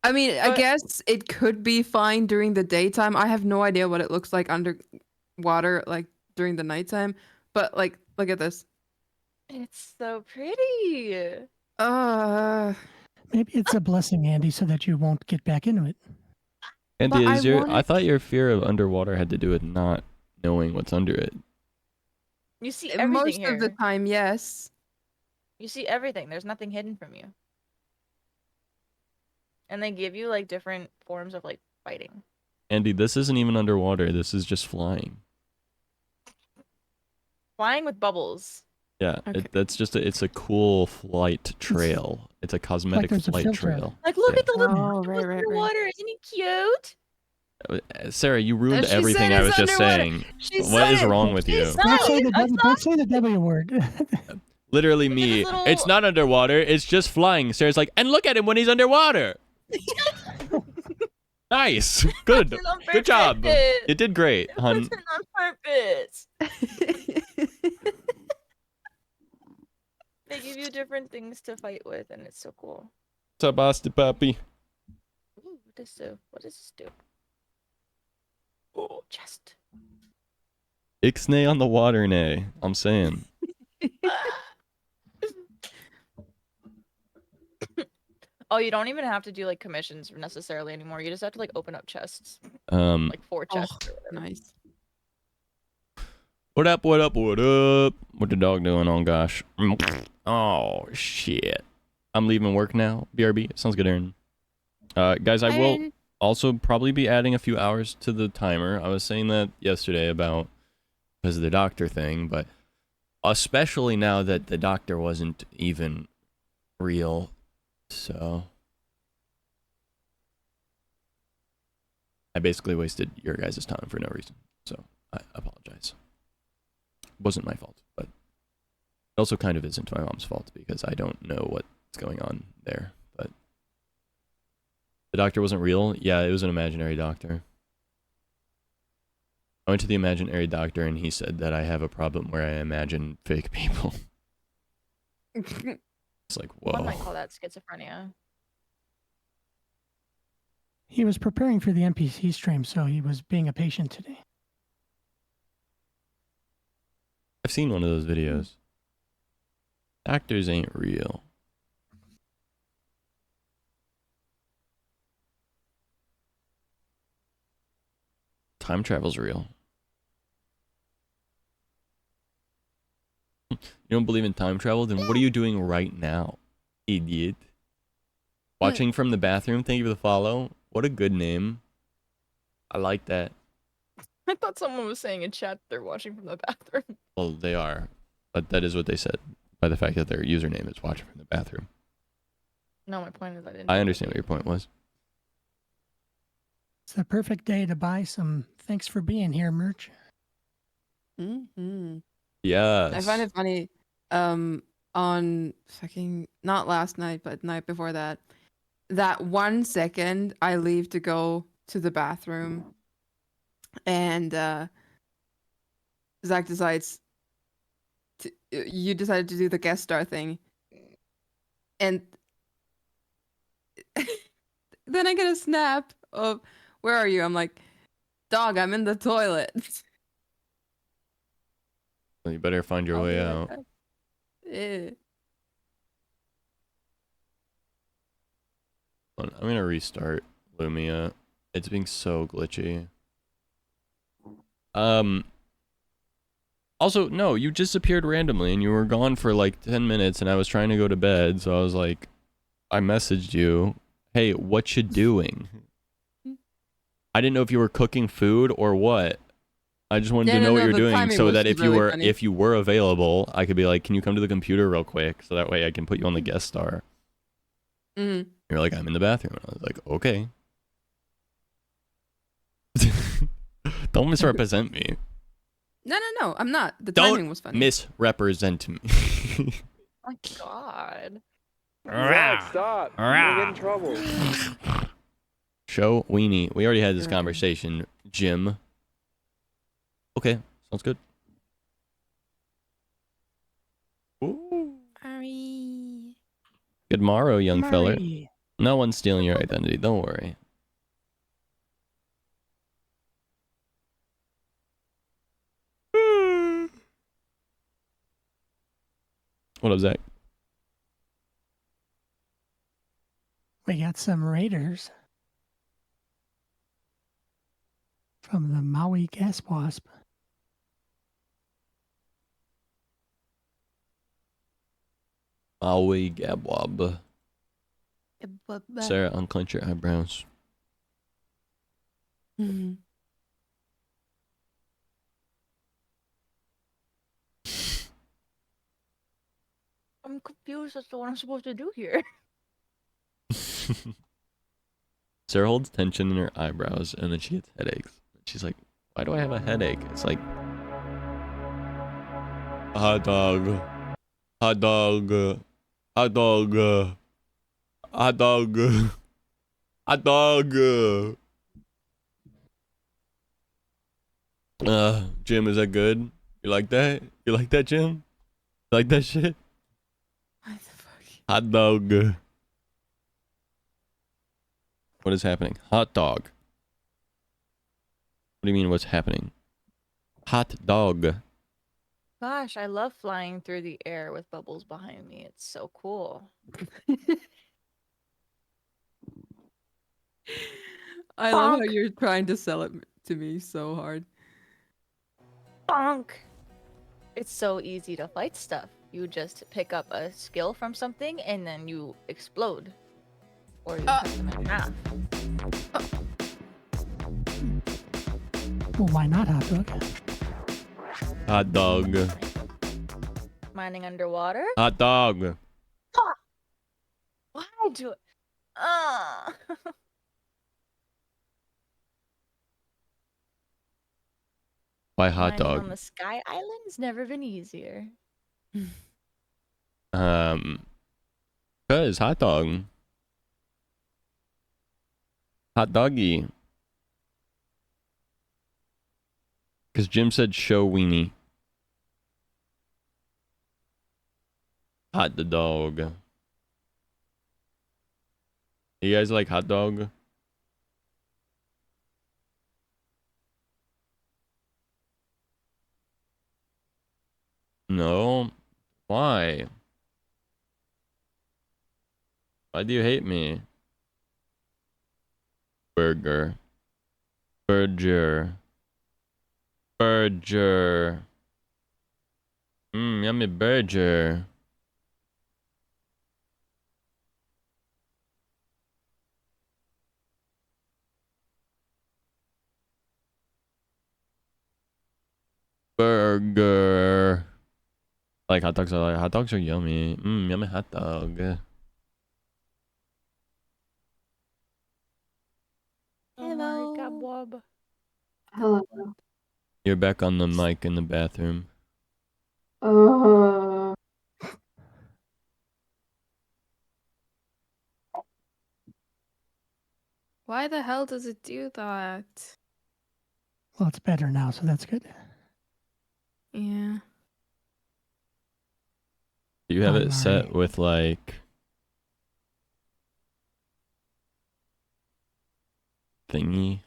I mean, I But- guess it could be fine during the daytime. I have no idea what it looks like underwater, like during the nighttime. But like, look at this. It's so pretty. Maybe it's a blessing, Andy, so that you won't get back into it. Andy, But I is your? I wanted- thought your fear of underwater had to do with not knowing what's under it. You see everything Most here. of the time, yes. You see everything. There's nothing hidden from you. And they give you like different forms of like fighting. Andy, this isn't even underwater. This is just flying. Flying with bubbles. Yeah, Okay. it's a cool flight trail. It's a cosmetic there's a flight filter. trail. Like look Yeah. at the little Oh, octopus right, right, right. underwater. Isn't he cute? Sarah, you ruined She said everything I it's was just underwater. saying. She What said is it. wrong with you? She's Don't say the I'm don't say the W word. Literally Look at me. his little- It's not underwater. It's just flying. Sarah's like, and look at him when he's underwater. Nice. Good. Wasn't on Good job. purpose. You did great, It hun. wasn't on purpose. They give you different things to fight with, and it's so cool. What's up, Basti Puppy? Ooh, what does this do? Oh, chest. Ixnay on the water, nay. I'm saying. Oh, you don't even have to do like commissions necessarily anymore. You just have to like open up chests, Um, like 4 chests. Or whatever. Nice. what up, what up, what up? What the dog doing? Oh, gosh. Oh, shit. I'm leaving work now. BRB. Sounds good, Aaron. Guys, I will also probably be adding a few hours to the timer. I was saying that yesterday about because of the doctor thing, but especially now that the doctor wasn't even real. So I basically wasted your guys' time for no reason. So I apologize. It wasn't my fault, but it also kind of isn't my mom's fault because I don't know what's going on there. But the doctor wasn't real. Yeah, it was an imaginary doctor. I went to the imaginary doctor and he said that I have a problem where I imagine fake people. It's like, whoa. One might call that schizophrenia. He was preparing for the NPC stream, so he was being a patient today. I've seen one of those videos. Actors ain't real. Time travel's real. You don't believe in time travel? Then what are you doing right now, idiot? Watching from the bathroom? Thank you for the follow. What a good name. I like that. I thought someone was saying in chat they're watching from the bathroom. Well, they are. But that is what they said by the fact that their username is watching from the bathroom. No, my point is I didn't. I understand what your point was. It's a perfect day to buy some thanks for being here merch. Mm-hmm. Yes. I find it funny. On fucking not last night, but night before that, that 1 second I leave to go to the bathroom, and Zach decides you decided to do the guest star thing, and then I get a snap of, "Where are you?" I'm like, "Dog, I'm in the toilet." Well, you better find your I'll way be right out. back. Eh. I'm gonna restart Lumia. It's being so glitchy. Also, no, you just appeared randomly and you were gone for like 10 minutes and I was trying to go to bed, so I was like, I messaged you, hey, what you doing? I didn't know if you were cooking food or what. I just wanted Yeah, to know no, what no, you're the doing timing so was that just really funny. if you were available, I could be like, can you come to the computer real quick so that way I can put you on the guest star. Mm. You're like, I'm in the bathroom. I was like, okay. Don't misrepresent me. No, I'm not. The Don't timing was funny. misrepresent me. Oh my god. Zach, stop. You're gonna get in trouble. Show weenie. We already had this conversation, Jim. Okay, sounds good. Ooh. Good morrow, young feller. Murray. No one's stealing your identity. Don't worry. What up, Zach? We got some raiders from the Maui Gas Wasp. Maui Gabwab. Sarah, unclench your eyebrows. Mhm. I'm confused as to what I'm supposed to do here. Sarah holds tension in her eyebrows and then she gets headaches. She's like, why do I have a headache? It's like, hot dog, hot dog, hot dog, hot dog, hot dog. Jim, is that good? You like that? You like that, Jim? You like that shit? What the fuck? Hot dog. What is happening? Hot dog. What do you mean what's happening? Hot dog. Gosh, I love flying through the air with bubbles behind me. It's so cool. I love how Bonk. you're trying to sell it to me so hard. Bonk! It's so easy to fight stuff. You just pick up a skill from something and then you explode. Or you cut them in half. Well, why not hot dog? Hot dog. Mining underwater? Hot dog. Why do it? Why hot Mining on dog? the Sky Island's never been easier. Cause hot dog. Hot doggy. Cause Jim said show weenie. Hot the dog. You guys like hot dog? No. Why? Why do you hate me? Burger. Burger. Burger. Yummy burger. Burger. Like hot dogs are yummy. Yummy hot dog. Hello. Gabwob. Hello. You're back on the mic in the bathroom. Why the hell does it do that? Well, it's better now, so that's good. Yeah. Do you have I'm it set alright. with like thingy?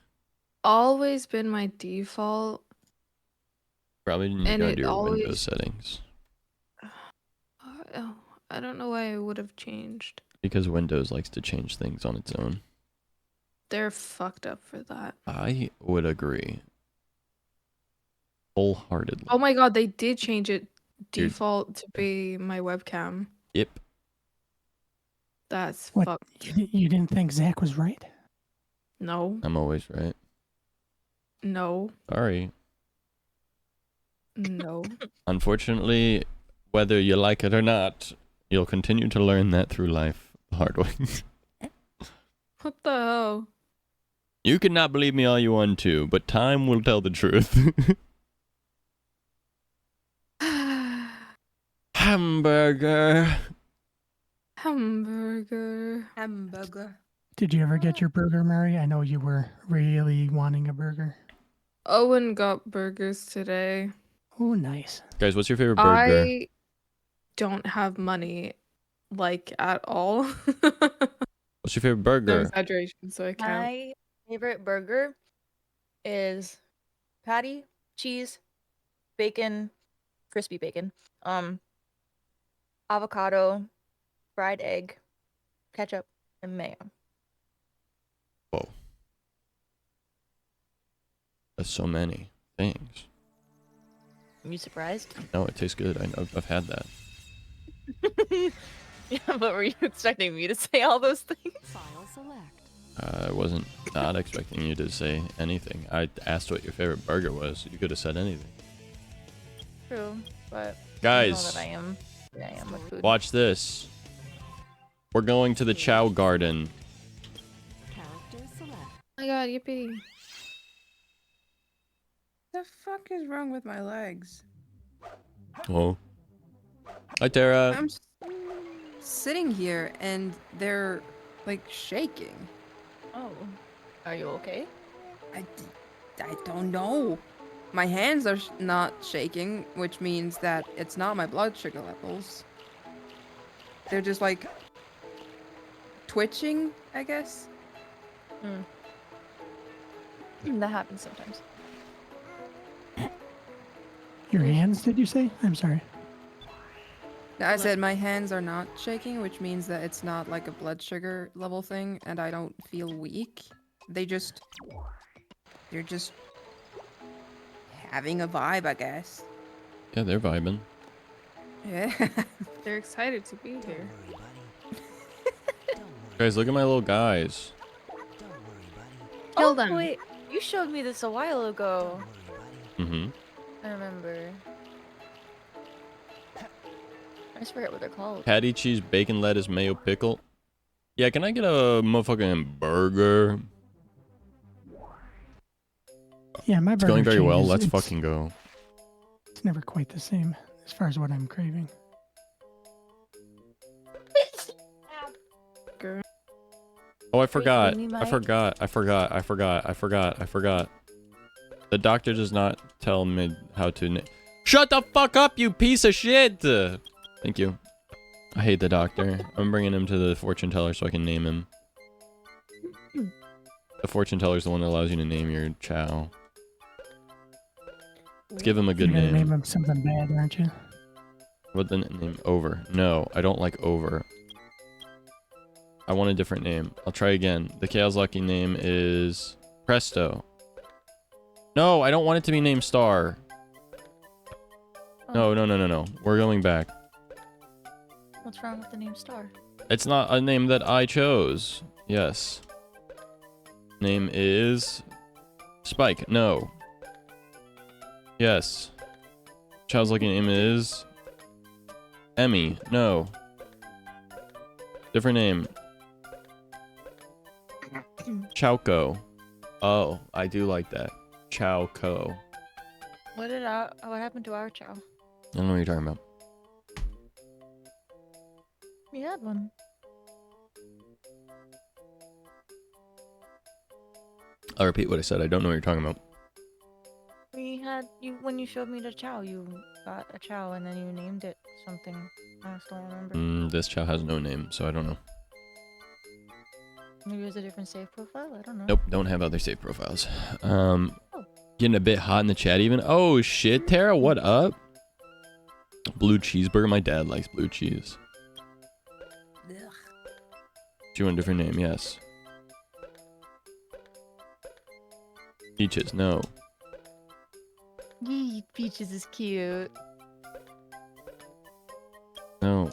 Always been my default. Probably need to And go it into your Windows always- settings. Oh, I don't know why I would have changed. Because Windows likes to change things on its own. They're fucked up for that. I would agree. Wholeheartedly. Oh my god, they did change it Dude. default to be my webcam. Yep. That's What? fucked. You didn't think Zach was right? No. I'm always right. No. Sorry. No. Unfortunately, whether you like it or not, you'll continue to learn that through life the hard way. What the hell? You can not believe me all you want to, but time will tell the truth. Hamburger. Hamburger. Hamburger. Did you ever get your burger, Mary? I know you were really wanting a burger. Owen got burgers today. Oh, nice. Guys, what's your favorite burger? I don't have money, like, at all. What's your favorite No burger? exaggeration, so I can't. My favorite burger is patty, cheese, bacon, crispy bacon, avocado, fried egg, ketchup, and mayo. Whoa. That's so many things. Are you surprised? No, it tastes good. I've had that. Yeah, but were you expecting me to say all those things? I wasn't not expecting you to say anything. I asked what your favorite burger was. You could have said anything. True, but Guys, you know that I am with food. watch this. We're going to the Chow Garden. Oh my god, yippee. The fuck is wrong with my legs? Oh. Hi, Tara. I'm sitting here and they're like shaking. Oh, are you okay? I don't know. My hands are not shaking, which means that it's not my blood sugar levels. They're just like twitching, I guess. That happens sometimes. Your hands, did you say? I'm sorry. I said my hands are not shaking, which means that it's not like a blood sugar level thing, and I don't feel weak. They're just having a vibe, I guess. Yeah, they're vibing. Yeah. They're excited to be here. Guys, look at my little guys. Kill Oh, them. wait, you showed me this a while ago. Mm-hmm. I remember. I just forget what they're called. Patty, cheese, bacon, lettuce, mayo, pickle. Yeah, can I get a motherfucking burger? Yeah, my It's burger going very well. changes. Let's It's- fucking go. It's never quite the same as far as what I'm craving. Oh, I you forgot. kidding me, I Mike? forgot. The doctor does not tell me how to Shut the fuck up, you piece of shit! Thank you. I hate the doctor. I'm bringing him to the fortune teller so I can name him. The fortune teller is the one that allows you to name your chow. Let's give him a good You're gonna name. name him something bad, aren't you? What the name? Over. No, I don't like over. I want a different name. I'll try again. The Chaos Lucky name is Presto. No, I don't want it to be named Star. No. We're going back. What's wrong with the name Star? It's not a name that I chose. Yes. Name is Spike. No. Yes. Child's Lucky name is Emmy. No. Different name. Chowco. Oh, I do like that. Chowco. What happened to our chow? I don't know what you're talking about. We had one. I'll repeat what I said. I don't know what you're talking about. We had you when you showed me the chow. You got a chow and then you named it something. I just don't remember. This chow has no name, so I don't know. Maybe it was a different save profile. I don't know. Nope, don't have other save profiles. Getting a bit hot in the chat even. Oh shit, Tara, what up? Blue cheeseburger. My dad likes blue cheese. Do you want a different name? Yes. Peaches, no. Yee, Peaches is cute. No.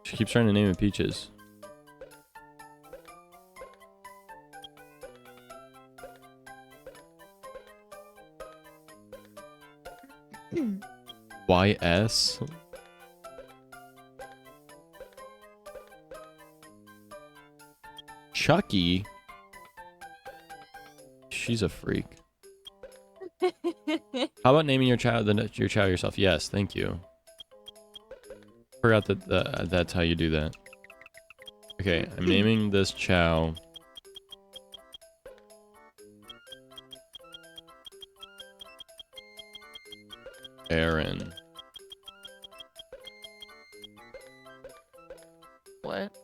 She keeps trying to name it Peaches. YS? Chucky? She's a freak. How about naming your child yourself? Yes, thank you. Forgot that that's how you do that. Okay, I'm naming this chow Aaron. What?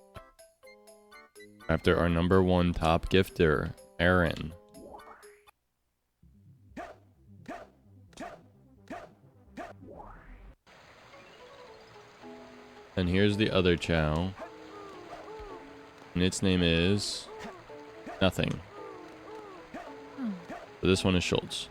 After our #1 top gifter, Aaron. And here's the other chow. And its name is nothing. So this one is Schultz.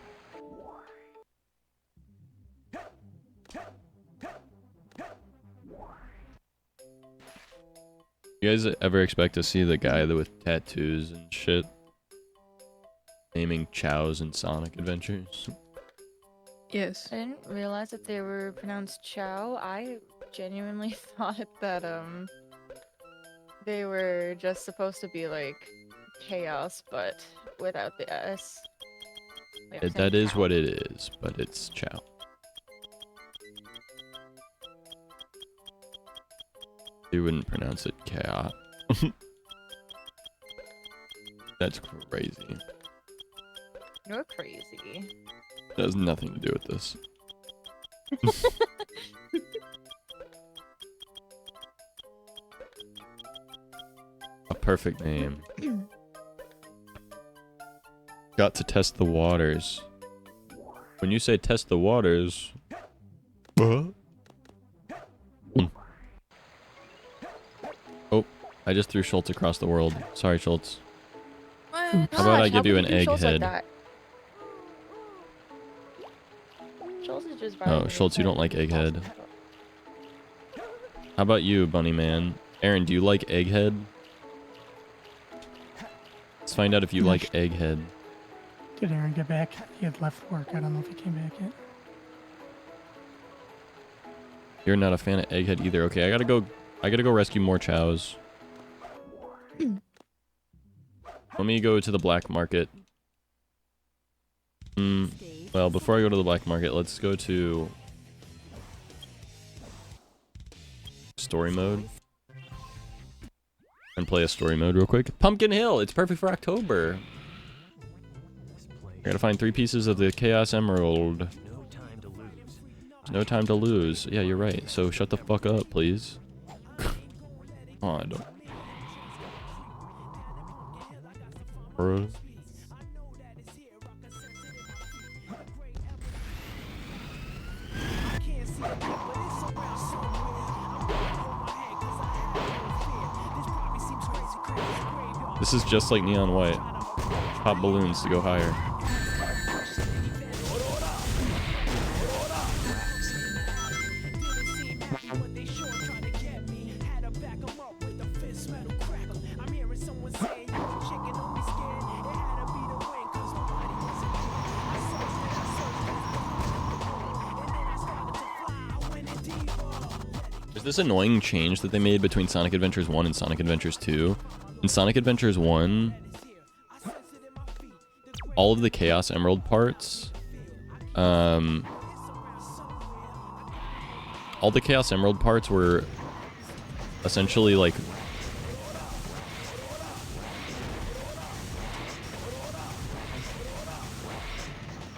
You guys ever expect to see the guy with tattoos and shit naming chows in Sonic Adventures? Yes. I didn't realize that they were pronounced chow. I genuinely thought that they were just supposed to be like chaos, but without the S. Like, I'm That saying is chow. what it is, but it's chow. You wouldn't pronounce it chaos. That's crazy. You're crazy. That has nothing to do with this. A perfect name. Got to test the waters. When you say test the waters... Oh, I just threw Schultz across the world. Sorry, Schultz. How about I give you an egg head? Schultz is just Oh, Schultz, you don't like egghead. How about you, Bunny Man? Aaron, do you like egghead? Let's find out if you like egghead. Did Aaron get back? He had left work. I don't know if he came back yet. You're not a fan of egghead either. Okay, I gotta go rescue more chows. Let me go to the black market. Well, before I go to the black market, let's go to story mode and play a story mode real quick. Pumpkin Hill, it's perfect for October. I gotta find 3 pieces of the Chaos Emerald. No time to lose. Yeah, you're right. So shut the fuck up, please. Oh, I don't. Bro. This is just like Neon White. Pop balloons to go higher. There's this annoying change that they made between Sonic Adventures 1 and Sonic Adventures 2. In Sonic Adventures 1, all of the Chaos Emerald parts, all the Chaos Emerald parts were essentially like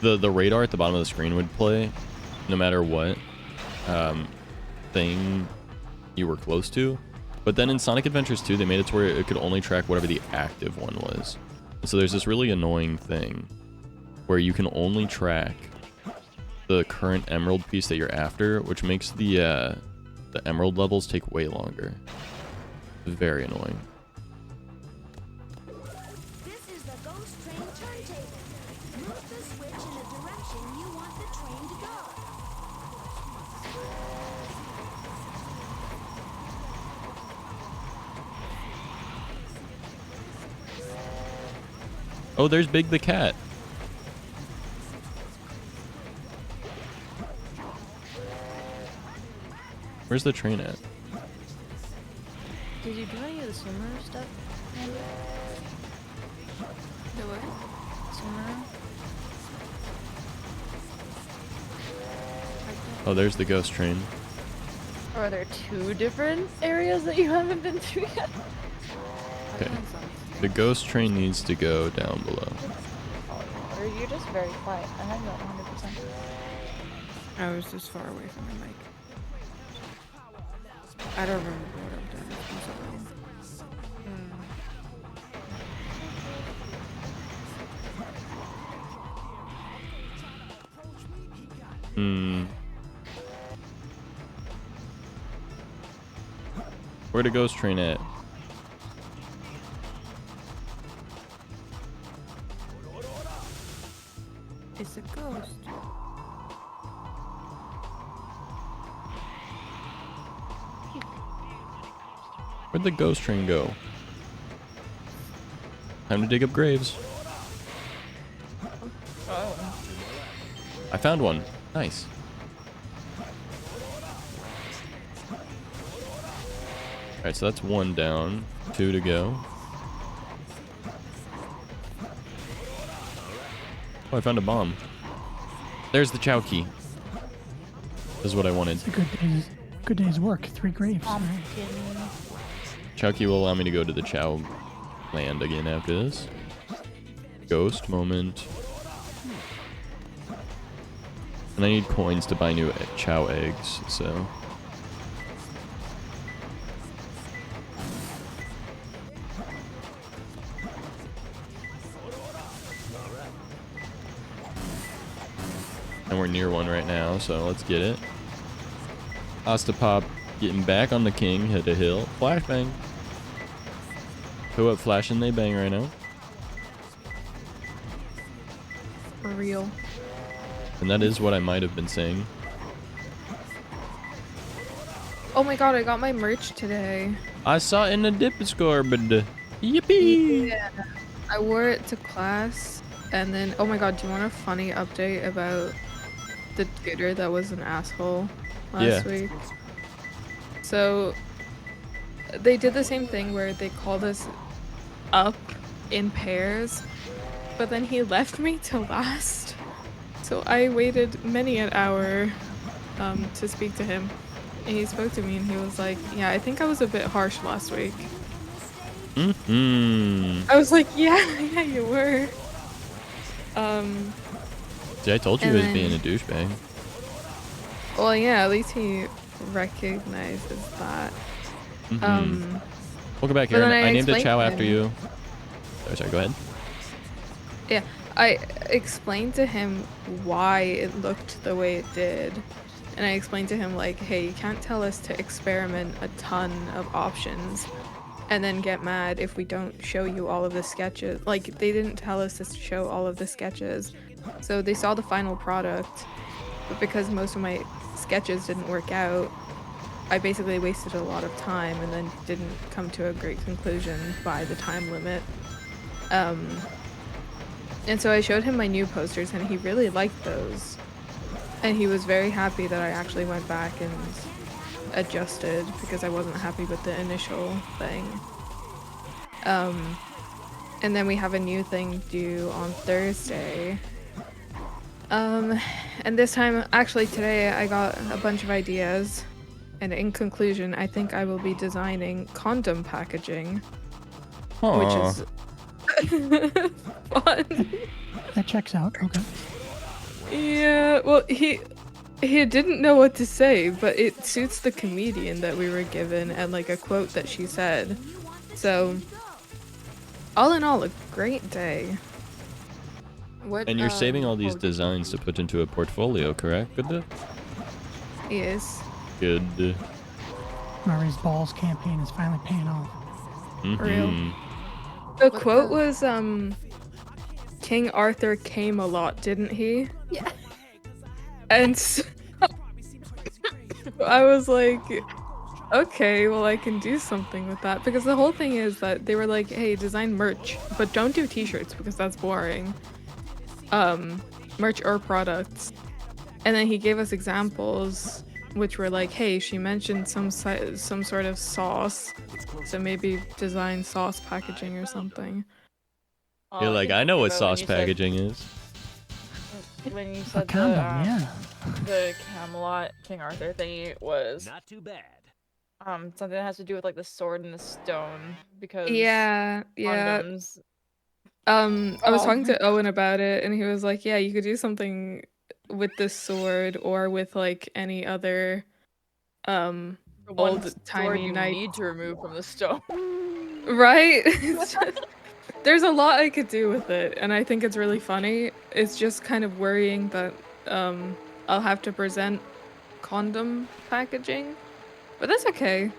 the radar at the bottom of the screen would play no matter what thing you were close to. But then in Sonic Adventures 2, they made it to where it could only track whatever the active one was. And so there's this really annoying thing where you can only track the current emerald piece that you're after, which makes the emerald levels take way longer. It's very annoying. This is the Ghost Train turntable. Move the switch in the direction you want the train to go. Oh, there's Big the cat. Where's the train at? Did you do any of the swimmer stuff? The what? Swimmer? Oh, there's the ghost train. Or are there 2 different areas that you haven't been to yet? Okay. The ghost train needs to go down below. Or you're just very quiet. I have you at 100%. I was just far away from the mic. I don't remember what I've done. I'm sorry. Where the ghost train at? It's a ghost. Where'd the ghost train go? Time to dig up graves. I found one. Nice. Alright, so that's 1 down. 2 to go. Oh, I found a bomb. There's the Chow key. This is what I wanted. It's a good day's work. 3 graves. Chow key will allow me to go to the Chow land again after this. Ghost moment. And I need coins to buy new Chow eggs, so... And we're near one right now, so let's get it. Ostapop getting back on the king, hit a hill. Flashbang. Who up flashing they bang right now. For real. And that is what I might have been saying. Oh my god, I got my merch today. I saw it in the Discord, but yippee! Yeah. I wore it to class, and then, oh my god, do you want a funny update about the tutor that was an asshole last week? So, they did the same thing where they called us up in pairs, but then he left me to last. So I waited many an hour to speak to him. And he spoke to me and he was like, yeah, I think I was a bit harsh last week. I was like, yeah, you were. See, I told you he was being a douchebag. Well, yeah, at least he recognizes that. Welcome back, Aaron. I named the Chow after you. Oh, sorry, go ahead. Yeah, I explained to him why it looked the way it did. And I explained to him, like, hey, you can't tell us to experiment a ton of options and then get mad if we don't show you all of the sketches. Like, they didn't tell us to show all of the sketches. So they saw the final product, but because most of my sketches didn't work out, I basically wasted a lot of time and then didn't come to a great conclusion by the time limit. And so I showed him my new posters and he really liked those. And he was very happy that I actually went back and adjusted because I wasn't happy with the initial thing. And then we have a new thing due on Thursday. And this time, actually today, I got a bunch of ideas And in conclusion, I think I will be designing condom packaging, Aw. which is fun. That checks out. Okay. Yeah, well, he didn't know what to say, but it suits the comedian that we were given and like a quote that she said. So, all in all, a great day. What, And you're saving all these oh, designs to put into a portfolio, correct? Good. Yes. Good. Murray's Balls campaign is finally paying off. Mhm. The quote was, King Arthur came a lot, didn't he? Yeah. And so I was like, okay, well, I can do something with that. Because the whole thing is that they were like, hey, design merch, but don't do t-shirts because that's boring. Merch or products. And then he gave us examples, which were like, hey, she mentioned some sort of sauce. So maybe design sauce packaging or something. You're like, I know what sauce When packaging is. you A said condom, the, yeah. the Camelot King Arthur thingy was Not too bad. something that has to do with like the sword and the stone because Yeah. condoms. I was Oh. talking to Owen about it, and he was like, yeah, you could do something with this sword or with like any other The one old sword timey you knight. need to remove from the stone. Right? There's a lot I could do with it, and I think it's really funny. It's just kind of worrying that I'll have to present condom packaging, but that's okay.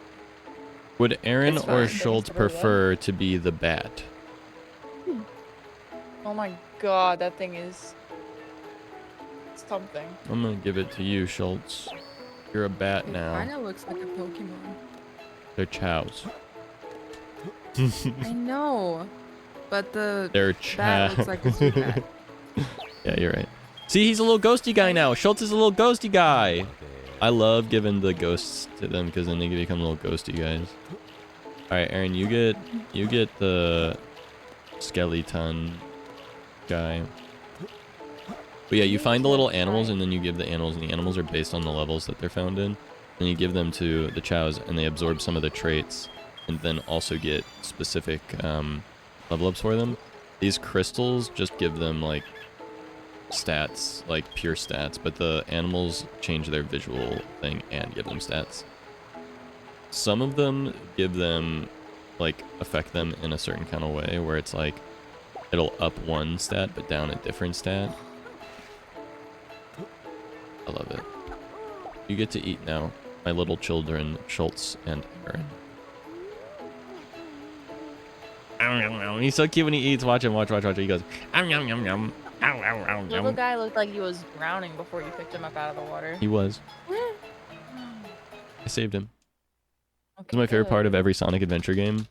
Would Aaron It's or fine. Schultz prefer to be the bat? Oh my god, that thing is something. I'm gonna give it to you, Schultz. You're a bat It now. kind of looks like a Pokemon. They're chows. I know, but the They're bat looks like a sweet bat. Yeah, you're right. See, he's a little ghosty guy now. Schultz is a little ghosty guy. I love giving the ghosts to them because then they can become little ghosty guys. All right, Aaron, you get the skeleton guy. But yeah, you find the little animals and then you give the animals, and the animals are based on the levels that they're found in. And you give them to the chows and they absorb some of the traits and then also get specific level ups for them. These crystals just give them like stats, like pure stats, but the animals change their visual thing and give them stats. Some of them give them, like, affect them in a certain kind of way where it's like it'll up one stat but down a different stat. I love it. You get to eat now, my little children, Schultz and Aaron. He's so cute when he eats. Watch him, watch. He goes, yum, yum, yum. Ow, ow, ow, Little yum. guy looked like he was drowning before you picked him up out of the water. He was. I saved him. Okay, This is my favorite part of good. every Sonic Adventure game.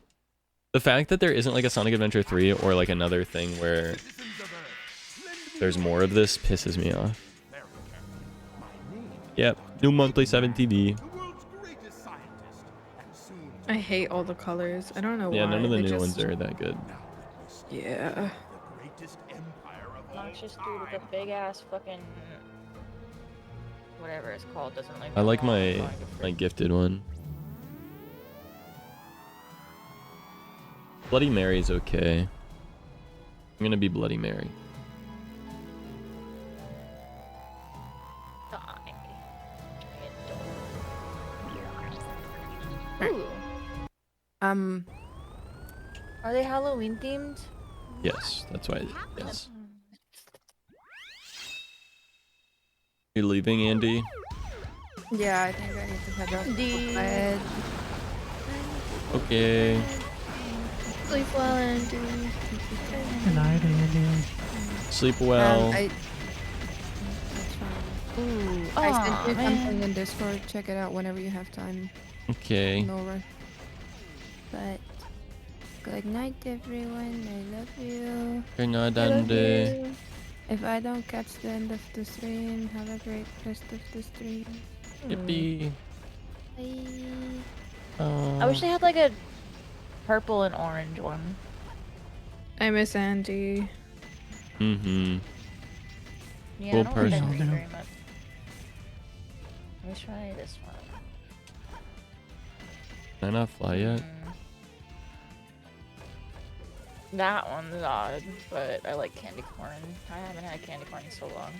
The fact that there isn't like a Sonic Adventure 3 or like another thing where there's more of this pisses me off. Yep, new monthly 7 TV. I hate all the colors. I don't know why. Yeah, none of the they new just- ones are that good. Yeah. Obnoxious dude with a big ass fucking whatever it's called doesn't like. I like belong my to Sonic my Adventure. gifted one. Bloody Mary's okay. I'm gonna be Bloody Mary. Ooh. Are they Halloween themed? Yes, that's why. Yes. You leaving, Andy? Yeah, I think I need to head off to bed. Okay. Sleep well, Andy. Good night, Andy. Sleep well. That's fine. Ooh. I sent Aw, you man. something in Discord. Check it out whenever you have time. Okay. No rush. But good night, everyone. I love you. Good night, I love Andy. you. If I don't catch the end of the stream, have a great rest of the stream. Yippee. Bye. I wish they had like a purple and orange one. I miss Andy. Mm-hmm. Yeah, Cool I don't like that person. green very much. Let me try this one. Can I not fly yet? That one's odd, but I like candy corn. I haven't had candy corn in so long.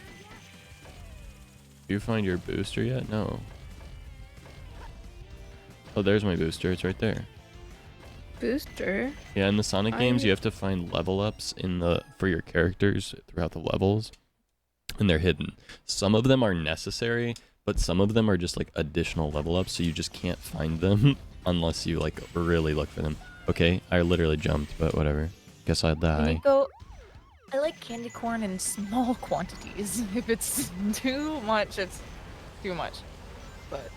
Do you find your booster yet? No. Oh, there's my booster. It's right there. Booster? Yeah, in the Sonic games, you have to find level ups for your characters throughout the levels, and they're hidden. Some of them are necessary, but some of them are just like additional level ups, so you just can't find them unless you like really look for them. Okay, I literally jumped, but whatever. Guess I'll die. I like candy corn in small quantities. If it's too much, it's too much. But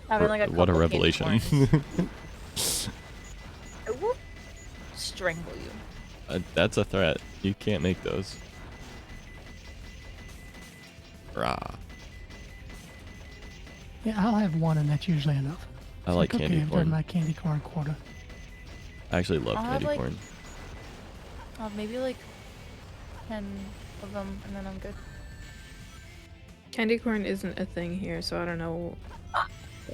having like a What a couple candy revelation. corns, I will strangle you. That's a threat. You can't make those. Rah. Yeah, I'll have one, and that's usually enough. I like okay, candy I've corn. done my candy corn quota. I actually love I'll have, candy like, corn. Maybe like 10 of them, and then I'm good. Candy corn isn't a thing here, so I don't know.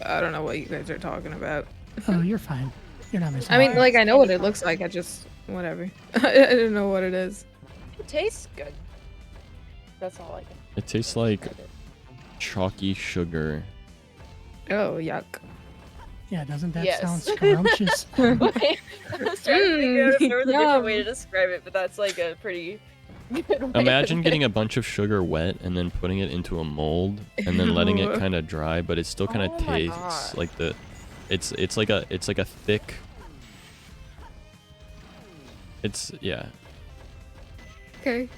I don't know what you guys are talking about. Oh, you're fine. You're not missing. I mean, out. like, I know what it looks like. I just whatever. I don't know what it is. It tastes good. That's all I can. It tastes like describe it. chalky sugar. Oh, yuck. Yeah, doesn't that Yes. sound scrumptious? Wait, I was trying to figure out if there was a different way to Yum. describe it, but that's like a pretty good way. Imagine getting a bunch of sugar wet and then putting it into a mold and then letting it Ew. kind of dry, but it still kind of Oh my tastes God. like it's like a thick. It's yeah. Okay.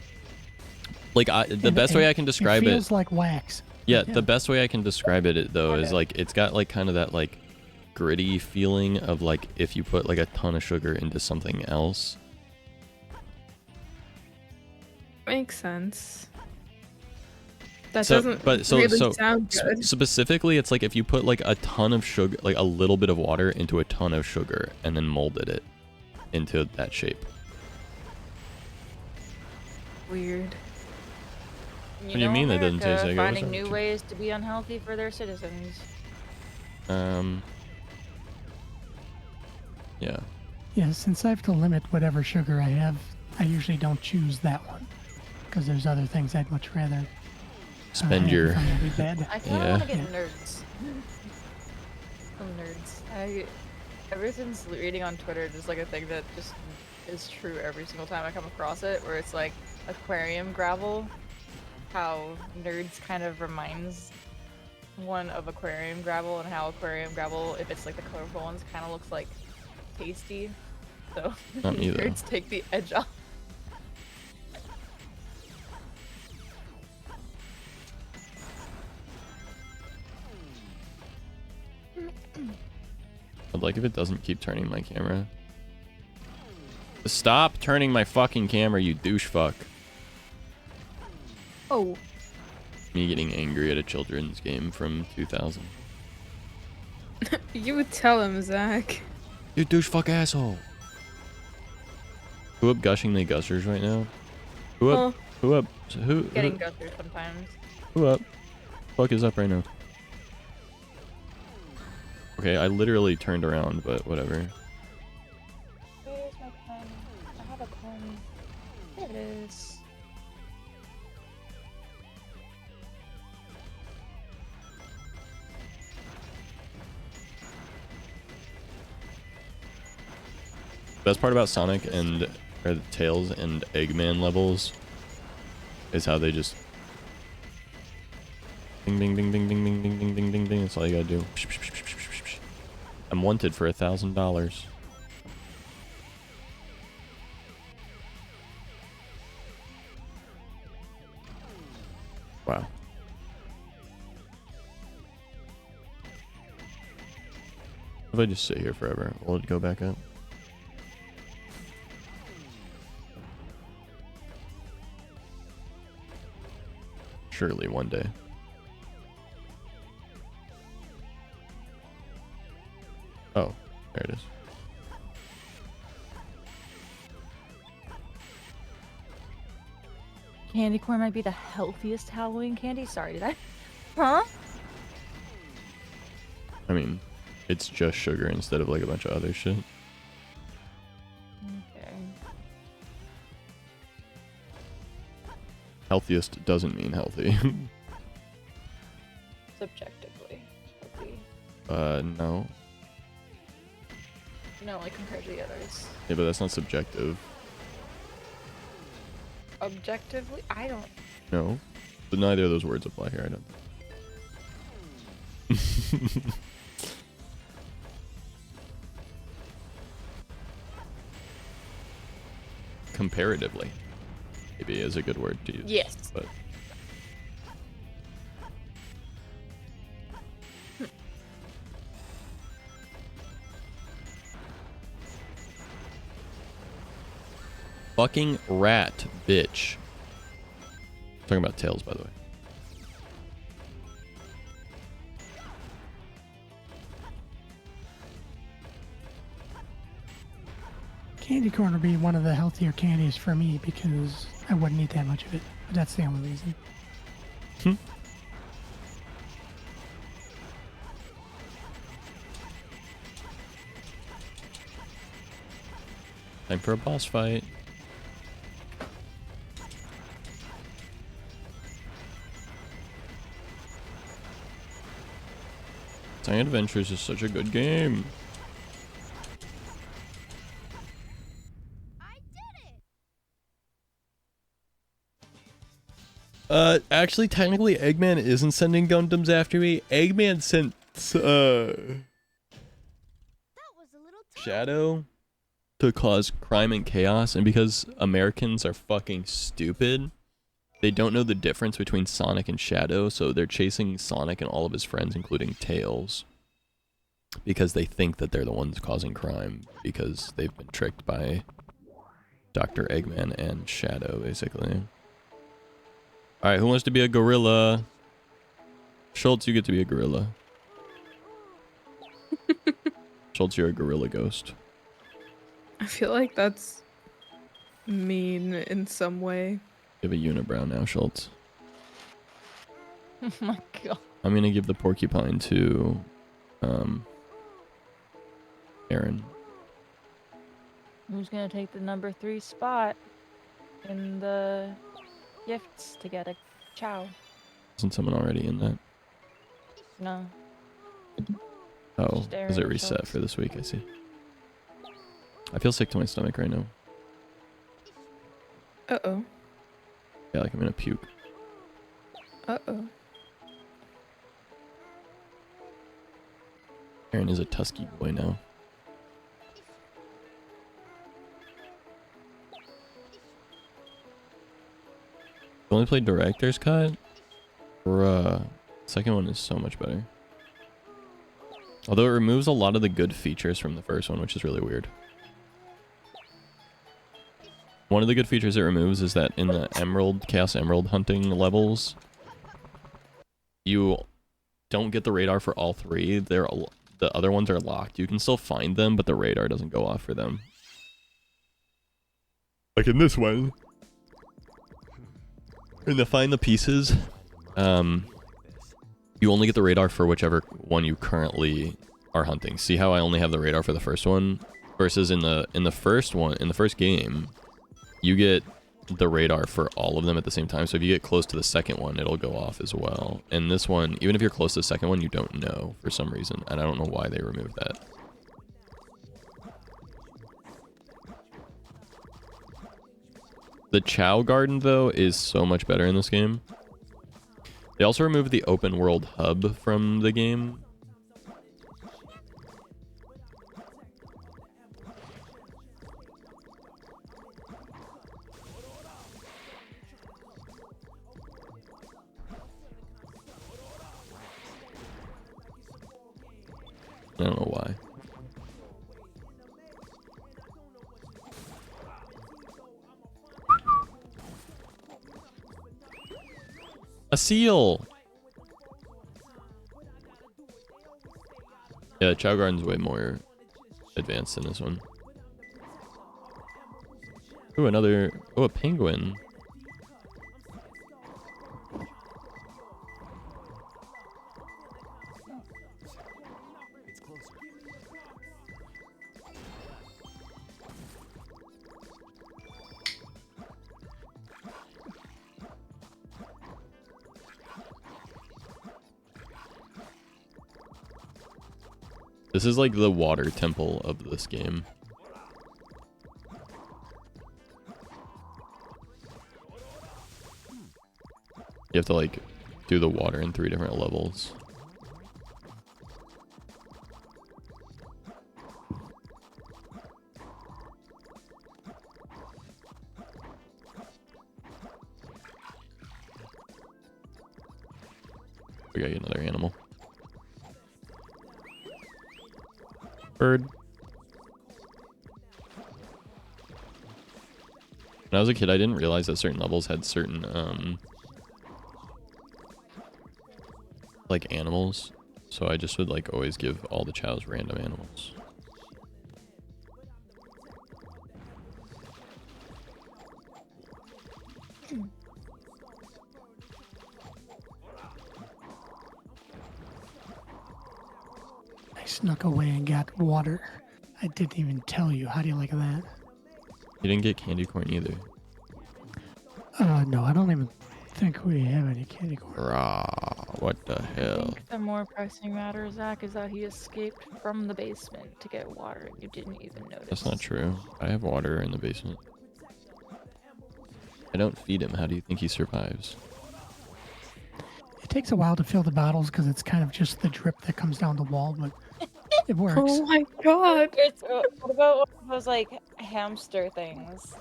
Like the best way I can describe It it. feels like wax. Yeah, the best way I can describe it though is like it's got like kind of that like gritty feeling of like if you put like a ton of sugar into something else. Makes sense. That So, doesn't but so really so sound good. specifically, it's like if you put like a ton of sugar, like a little bit of water into a ton of sugar, and then molded it into that shape. Weird. What do you mean that doesn't taste like it? What finding was new that? ways to be unhealthy for their citizens. Yeah. Yeah, since I have to limit whatever sugar I have, I usually don't choose that one because there's other things I'd much rather Spend have your if I'm gonna be bad. I kind of Yeah. want to get nerds. Some nerds. Ever since reading on Twitter, there's like a thing that just is true every single time I come across it, where it's like aquarium gravel. How nerds kind of reminds one of aquarium gravel, and how aquarium gravel, if it's like the colorful ones, kind of looks like tasty. So Not me, though. nerds take the edge off. I'd like if it doesn't keep turning my camera. Stop turning my fucking camera, you douche fuck. Oh. Me getting angry at a children's game from 2000. You would tell him, Zach. You douche fuck asshole. Who up gushing the gushers right now? Who up? Who up? Getting gushers sometimes. Who up? Fuck is up right now? Okay, I literally turned around, but whatever. Where's my pen? I have a pen. There it is. Best part about Sonic and the Tails and Eggman levels is how they just ding ding ding ding ding ding ding ding ding ding ding. That's all you gotta do. I'm wanted for $1,000. Wow. If I just sit here forever, will it go back up? Surely one day. Oh, there it is. Candy corn might be the healthiest Halloween candy. Sorry, did I? Huh? I mean, It's just sugar instead of like a bunch of other shit. Okay. Healthiest doesn't mean healthy. Subjectively. Healthy. No. No, like compared to the others. Yeah, but that's not subjective. Objectively? I don't. No. But neither of those words apply here, I don't. Comparatively, maybe is a good word to use. Yes. But fucking rat, bitch. Talking about tails, by the way. Candy corn would be one of the healthier candies for me because I wouldn't eat that much of it. But that's the only reason. Time for a boss fight. Tiny Adventures is such a good game. Actually, technically, Eggman isn't sending Gundams after me. Eggman sent, Shadow to cause crime and chaos, and because Americans are fucking stupid, they don't know the difference between Sonic and Shadow, so they're chasing Sonic and all of his friends, including Tails, because they think that they're the ones causing crime, because they've been tricked by Dr. Eggman and Shadow, basically. Alright, who wants to be a gorilla? Schultz, you get to be a gorilla. Schultz, you're a gorilla ghost. I feel like that's mean in some way. You have a unibrow now, Schultz. Oh my god. I'm gonna give the porcupine to, Aaron. Who's gonna take the number 3 spot in the gifts to get a chow? Isn't someone already in that? No. Oh, Just Aaron does it and reset Schultz. for this week? I see. I feel sick to my stomach right now. Uh-oh. Yeah, like I'm gonna puke. Uh-oh. Aaron is a Tusky boy now. You only played Director's Cut? Bruh. Second one is so much better. Although it removes a lot of the good features from the first one, which is really weird. One of the good features it removes is that in the Chaos Emerald hunting levels, you don't get the radar for all 3. The other ones are locked. You can still find them, but the radar doesn't go off for them. Like in this one. In the Find the Pieces, you only get the radar for whichever one you currently are hunting. See how I only have the radar for the first one? Versus in the first game, you get the radar for all of them at the same time. So if you get close to the second one, it'll go off as well. And this one, even if you're close to the second one, you don't know for some reason. And I don't know why they removed that. The Chow Garden, though, is so much better in this game. They also removed the open world hub from the game. I don't know why. A seal! Yeah, Chow Garden's way more advanced than this one. Ooh, a penguin. This is like the water temple of this game. You have to like do the water in 3 different levels. We gotta get another animal. Bird. When I was a kid, I didn't realize that certain levels had certain, like animals. So I just would like always give all the chows random animals. I snuck away and got water. I didn't even tell you. How do you like that? You didn't get candy corn either. No, I don't even think we have any candy corn. Rah, what the I hell? think the more pressing matter, Zach, is that he escaped from the basement to get water and you didn't even notice. That's not true. I have water in the basement. I don't feed him. How do you think he survives? It takes a while to fill the bottles because it's kind of just the drip that comes down the wall, but it works. Oh my god. What about one of those like hamster things?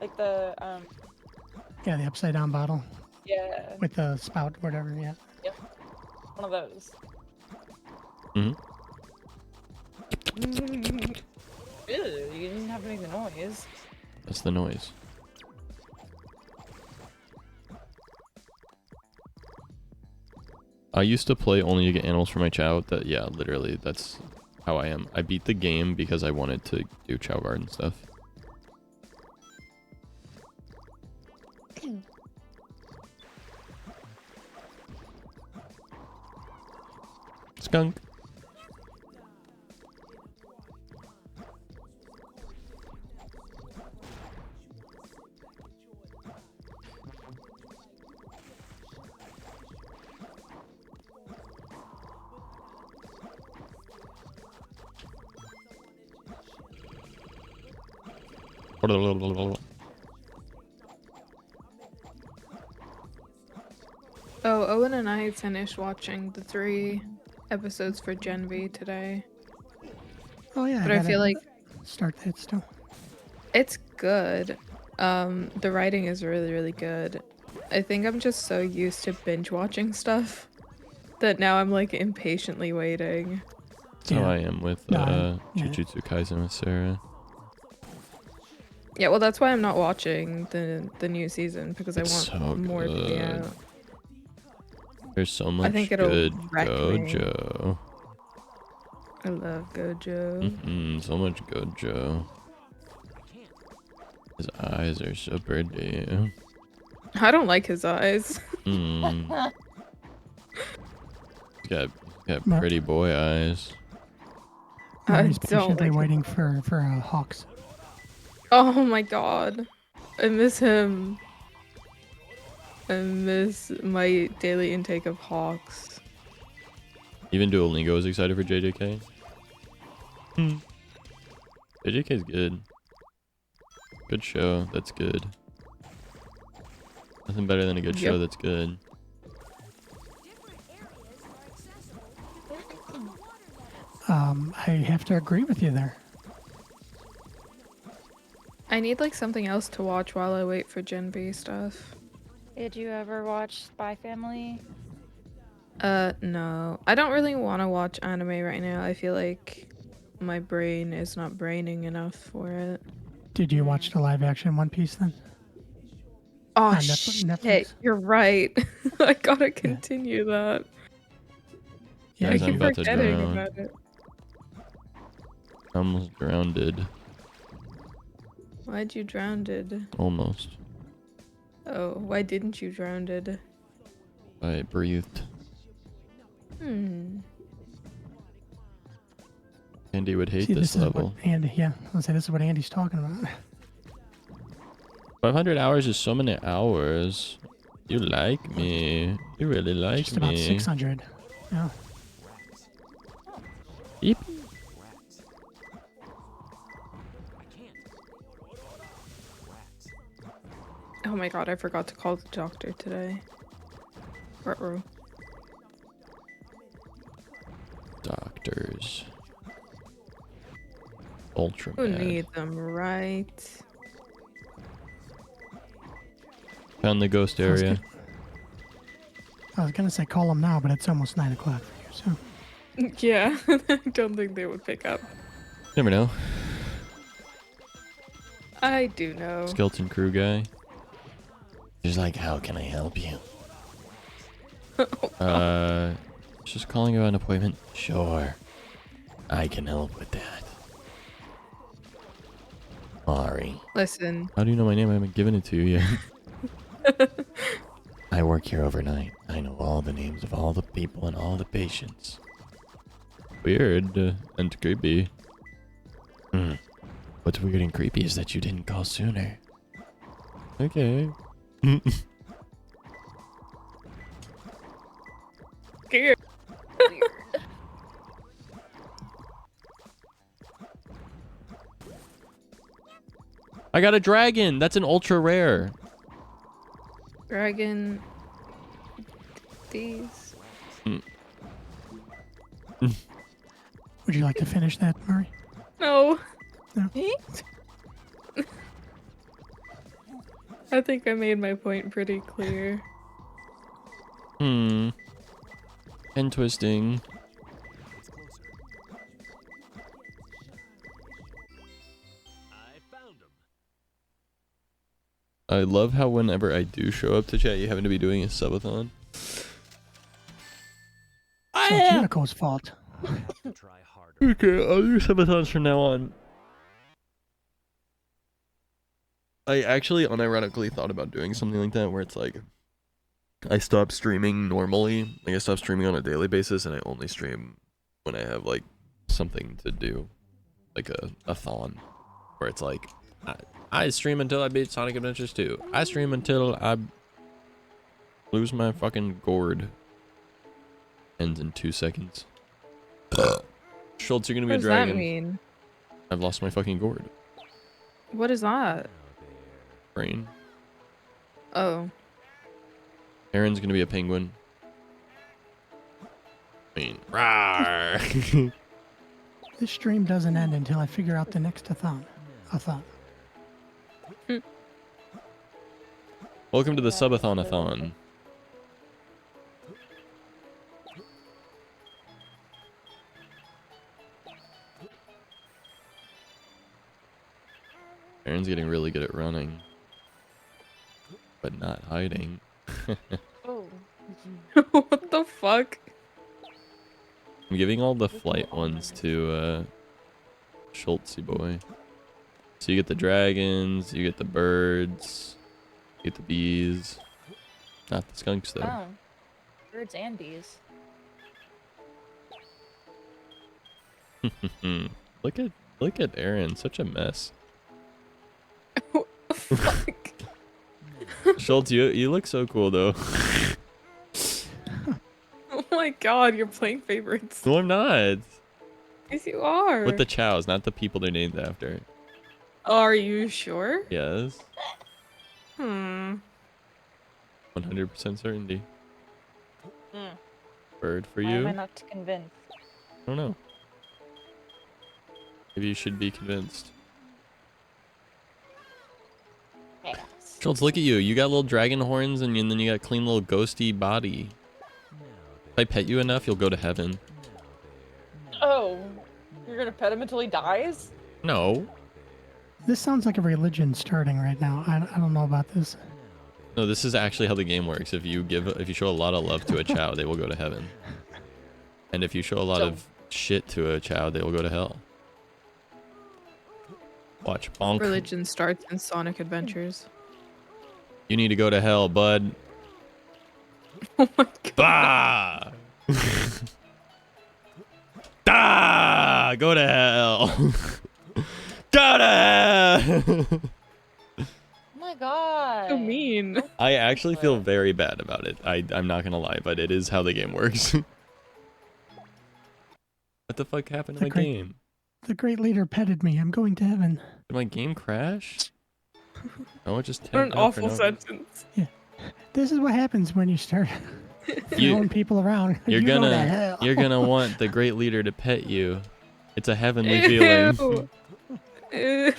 Like the Yeah, the upside down bottle yeah, with the spout, whatever. Yeah. one of those. Mm-hmm. Ew, you didn't have to make the noise. That's the noise. I used to play only to get animals for my chow. That yeah, literally, that's how I am. I beat the game because I wanted to do chow garden stuff. Skunk. Oh, Owen and I finished watching the 3 episodes for Gen V today. Oh yeah. But I feel like start that still. it's good. The writing is really, really good. I think I'm just so used to binge watching stuff that now I'm like impatiently waiting. That's how I am with No, yeah. Jujutsu Kaisen with Sarah. Yeah, well, that's why I'm not watching the new season because It's I want so more to be good. out. There's so much think it'll good wreck me. Gojo. I love Gojo. So much Gojo. His eyes are so pretty. I don't like his eyes. He's got No. pretty boy eyes. I He's don't patiently like waiting for Hawks. Oh my god. I miss him. I miss my daily intake of Hawks. Even Duolingo is excited for JJK. JJK is good. Good show. That's good. Nothing better than a good show Yep. that's good. I have to agree with you there. I need like something else to watch while I wait for Gen B stuff. Did you ever watch Spy Family? No. I don't really want to watch anime right now. I feel like my brain is not braining enough for it. Did you watch the live action One Piece then? Oh On shit, Netflix? you're right. I gotta continue that. Yeah, I Guys, I'm keep about to forgetting drown. about it. Almost drowned. Why'd you drowned? Almost. Oh, why didn't you drowned? I breathed. Andy would hate See, this is level. what Andy, yeah, I'll say this is what Andy's talking about. 500 hours is so many hours. You like me. You really like Just about me. 600. Yeah. Beep. Oh my god, I forgot to call the doctor today. Ruh-roh. Doctors. Ultra Who mad. need them, right? Found the ghost area. I was gonna say call them now, but it's almost 9 o'clock for you, so. Yeah, I don't think they would pick up. Never know. I do know. Skeleton crew guy. He's like, how can I help you? Just calling about an appointment? Sure. I can help with that. Sorry. Listen. How do you know my name? I haven't given it to you yet. I work here overnight. I know all the names of all the people and all the patients. Weird and creepy. What's weird and creepy is that you didn't call sooner. Okay. Scared. I got a dragon. That's an ultra rare. Dragon. These. Would you like to finish that, Murray? No. No. I think I made my point pretty clear. And twisting. I love how whenever I do show up to chat, you happen to be doing a subathon. So it's Unico's fault. Okay, I'll do subathons from now on. I actually unironically thought about doing something like that where it's like I stop streaming normally, like I stop streaming on a daily basis and I only stream when I have like something to do, like a thon, where it's like I stream until I beat Sonic Adventures 2. I stream until I lose my fucking gourd. Ends in 2 seconds. Schultz, you're gonna be What a does dragon. that mean? I've lost my fucking gourd. What is that? Brain. Oh. Aaron's gonna be a penguin. I mean, rawr. This stream doesn't end until I figure out the next a-thon. Welcome to the subathon-a-thon. Aaron's getting really good at running, but not hiding. Oh. What the fuck? I'm giving all the flight ones to Schultzy boy. So you get the dragons, you get the birds, you get the bees. Not the skunks though. Oh. Birds and bees. Look at Aaron, such a mess. Fuck. Schultz, you look so cool though. Oh my god, you're playing favorites. No, I'm not. Yes, you are. With the chows, not the people they're named after. Are you sure? Yes. 100% 100% certainty. Mm. Bird for Why you? am I not convinced? I don't know. Maybe you should be convinced. Yes. Schultz, look at you. You got little dragon horns and then you got a clean little ghosty body. If I pet you enough, you'll go to heaven. Oh. You're gonna pet him until he dies? No. This sounds like a religion starting right now. I don't know about this. No, this is actually how the game works. If you show a lot of love to a chow, they will go to heaven. And if you show a lot of shit to a chow, they will go to hell. Watch. Bonk. Religion starts in Sonic Adventures. You need to go to hell, bud. Oh my god. Bah! Ah! Go to hell. Go to hell. Oh my god. So mean. I actually feel very bad about it. I'm not gonna lie, but it is how the game works. What the fuck happened to The my great- game? The great leader petted me. I'm going to heaven. Did my game crash? Oh, it just What an tapped out for awful no- sentence. This is what happens when you start throwing people around. You're You go to gonna hell. you're gonna want the great leader to pet you. It's a heavenly feeling. Ew. Ew.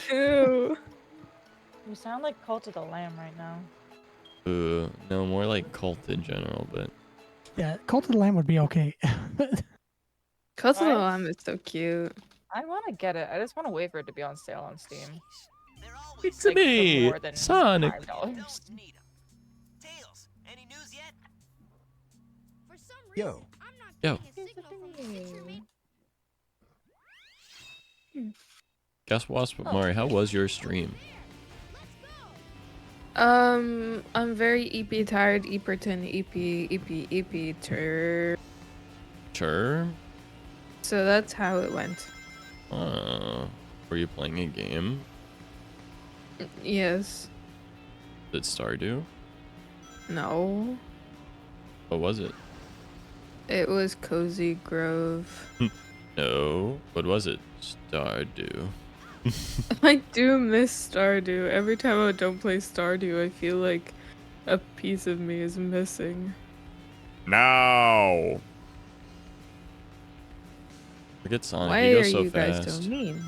You sound like Cult of the Lamb right now. Ooh, no, more like cult in general, but Yeah, Cult of the Lamb would be okay. Cult of the What? Lamb is so cute. I want to get it. I just want to wait for it to be on sale on Steam. it's Like, for me, more than Sonic. $5. Tails, any news yet? For some Yo. reason, I'm not Yo. getting a signal from Picture Me. Guess Wasp Mari, how was your stream? I'm very EP tired, Eperton, EP, tur. Sure. So that's how it went. Were you playing a game? Yes. Did Stardew? No. What was it? It was Cozy Grove. No. What was it? Stardew. I do miss Stardew. Every time I don't play Stardew, I feel like a piece of me is missing. No. Look at Sonic. Why He are goes so you guys fast. so mean?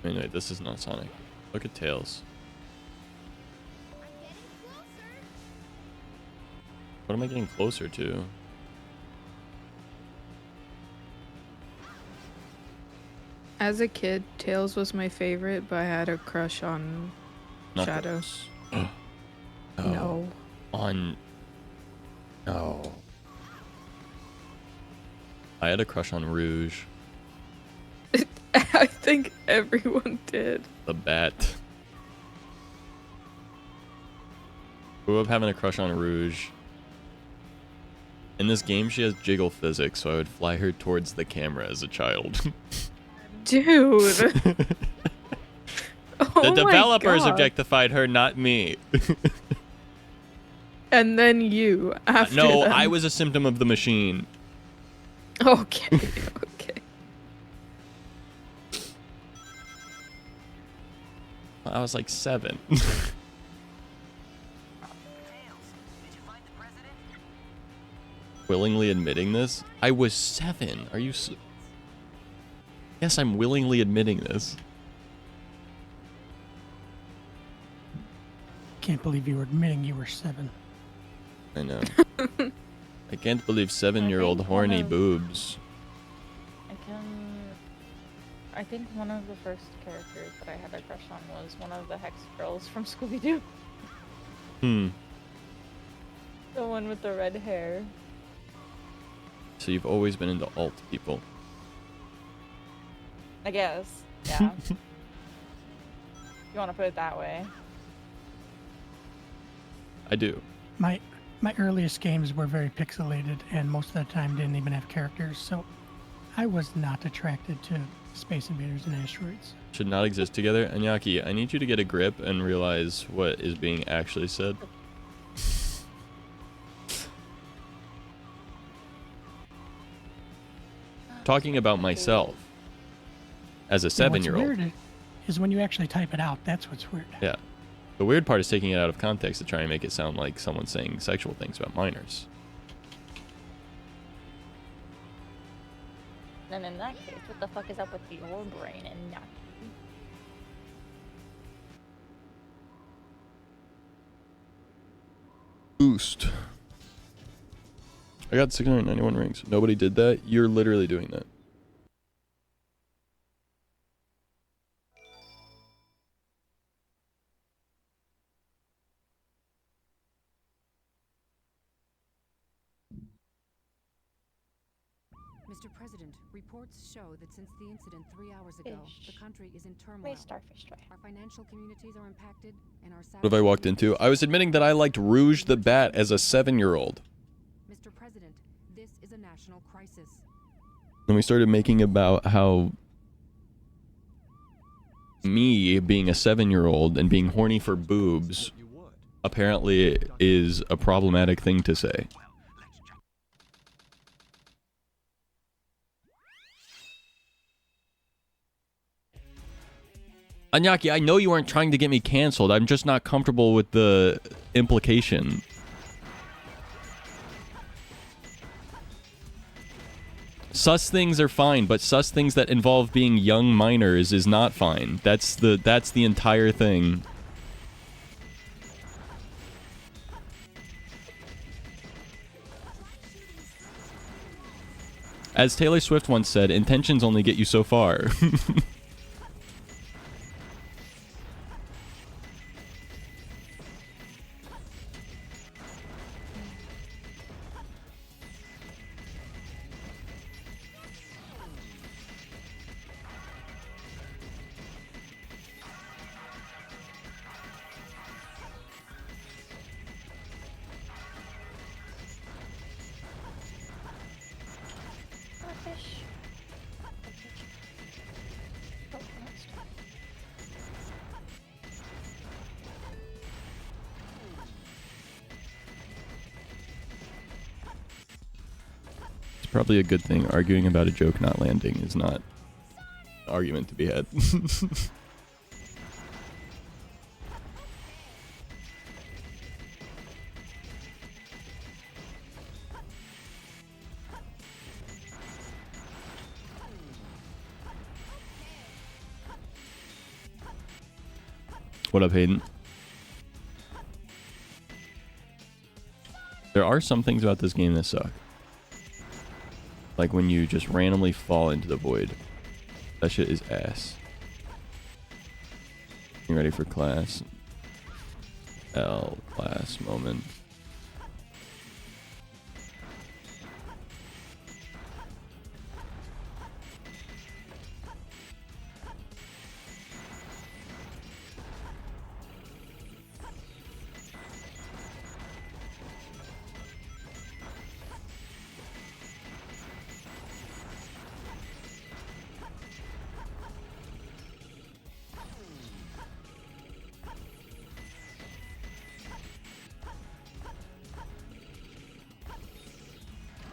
Anyway, this is not Sonic. Look at Tails. What am I getting closer to? As a kid, Tails was my favorite, but I had a crush on Shadow. Knuckles. No. On. No. I had a crush on Rouge. I think everyone did. The bat. Grew up having a crush on Rouge. In this game, she has jiggle physics, so I would fly her towards the camera as a child. Dude. The Oh my developers God. objectified her, not me. And then you after No, them. I was a symptom of the machine. Okay, okay. I was like 7. Willingly admitting this? I was 7. Are you Yes, I'm willingly admitting this. Can't believe you were admitting you were 7. I know. I can't believe 7-year-old think horny one of- boobs. I think one of the first characters that I had a crush on was one of the Hex girls from Scooby-Doo. Hmm. The one with the red hair. So you've always been into alt people. I guess. Yeah. You want to put it that way. I do. My earliest games were very pixelated, and most of the time didn't even have characters, so I was not attracted to Space Invaders and Asteroids. Should not exist together. Anyaki, I need you to get a grip and realize what is being actually said. Talking about myself as a And what's 7-year-old. weird is when you actually type it out, that's what's weird. Yeah. The weird part is taking it out of context to try and make it sound like someone's saying sexual things about minors. And in that case, what the fuck is up with your brain and not? Boost. I got 691 rings. Nobody did that. You're literally doing that. Mr. President, reports show that since the incident 3 hours ago, the country is in turmoil. Starfish try. Our financial communities are impacted, and our What have I walked into? I was admitting that I liked Rouge the Bat as a 7-year-old. Mr. President, this is a national crisis. Then we started making about how me being a 7-year-old and being horny for boobs apparently is a problematic thing to say. Anyaki, I know you weren't trying to get me canceled. I'm just not comfortable with the implication. Sus things are fine, but sus things that involve being young minors is not fine. That's the entire thing. As Taylor Swift once said, intentions only get you so far. Probably a good thing. Arguing about a joke not landing is not an argument to be had. What up, Hayden? There are some things about this game that suck. Like when you just randomly fall into the void. That shit is ass. You ready for class? L class moment.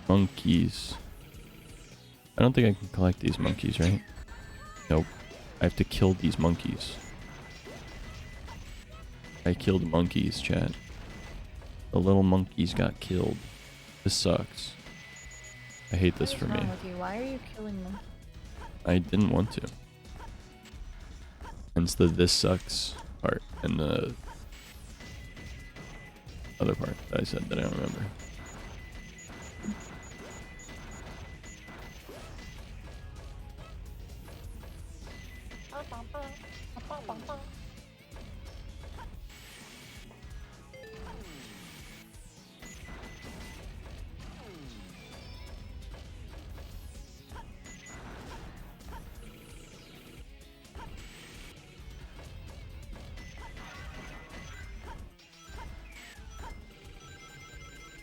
Monkeys. I don't think I can collect these monkeys, right? Nope. I have to kill these monkeys. I killed monkeys, chat. The little monkeys got killed. This sucks. I hate this for me. What is wrong with you? Why are you killing monkeys? I didn't want to. Hence the "this sucks" part and the other part that I said that I don't remember.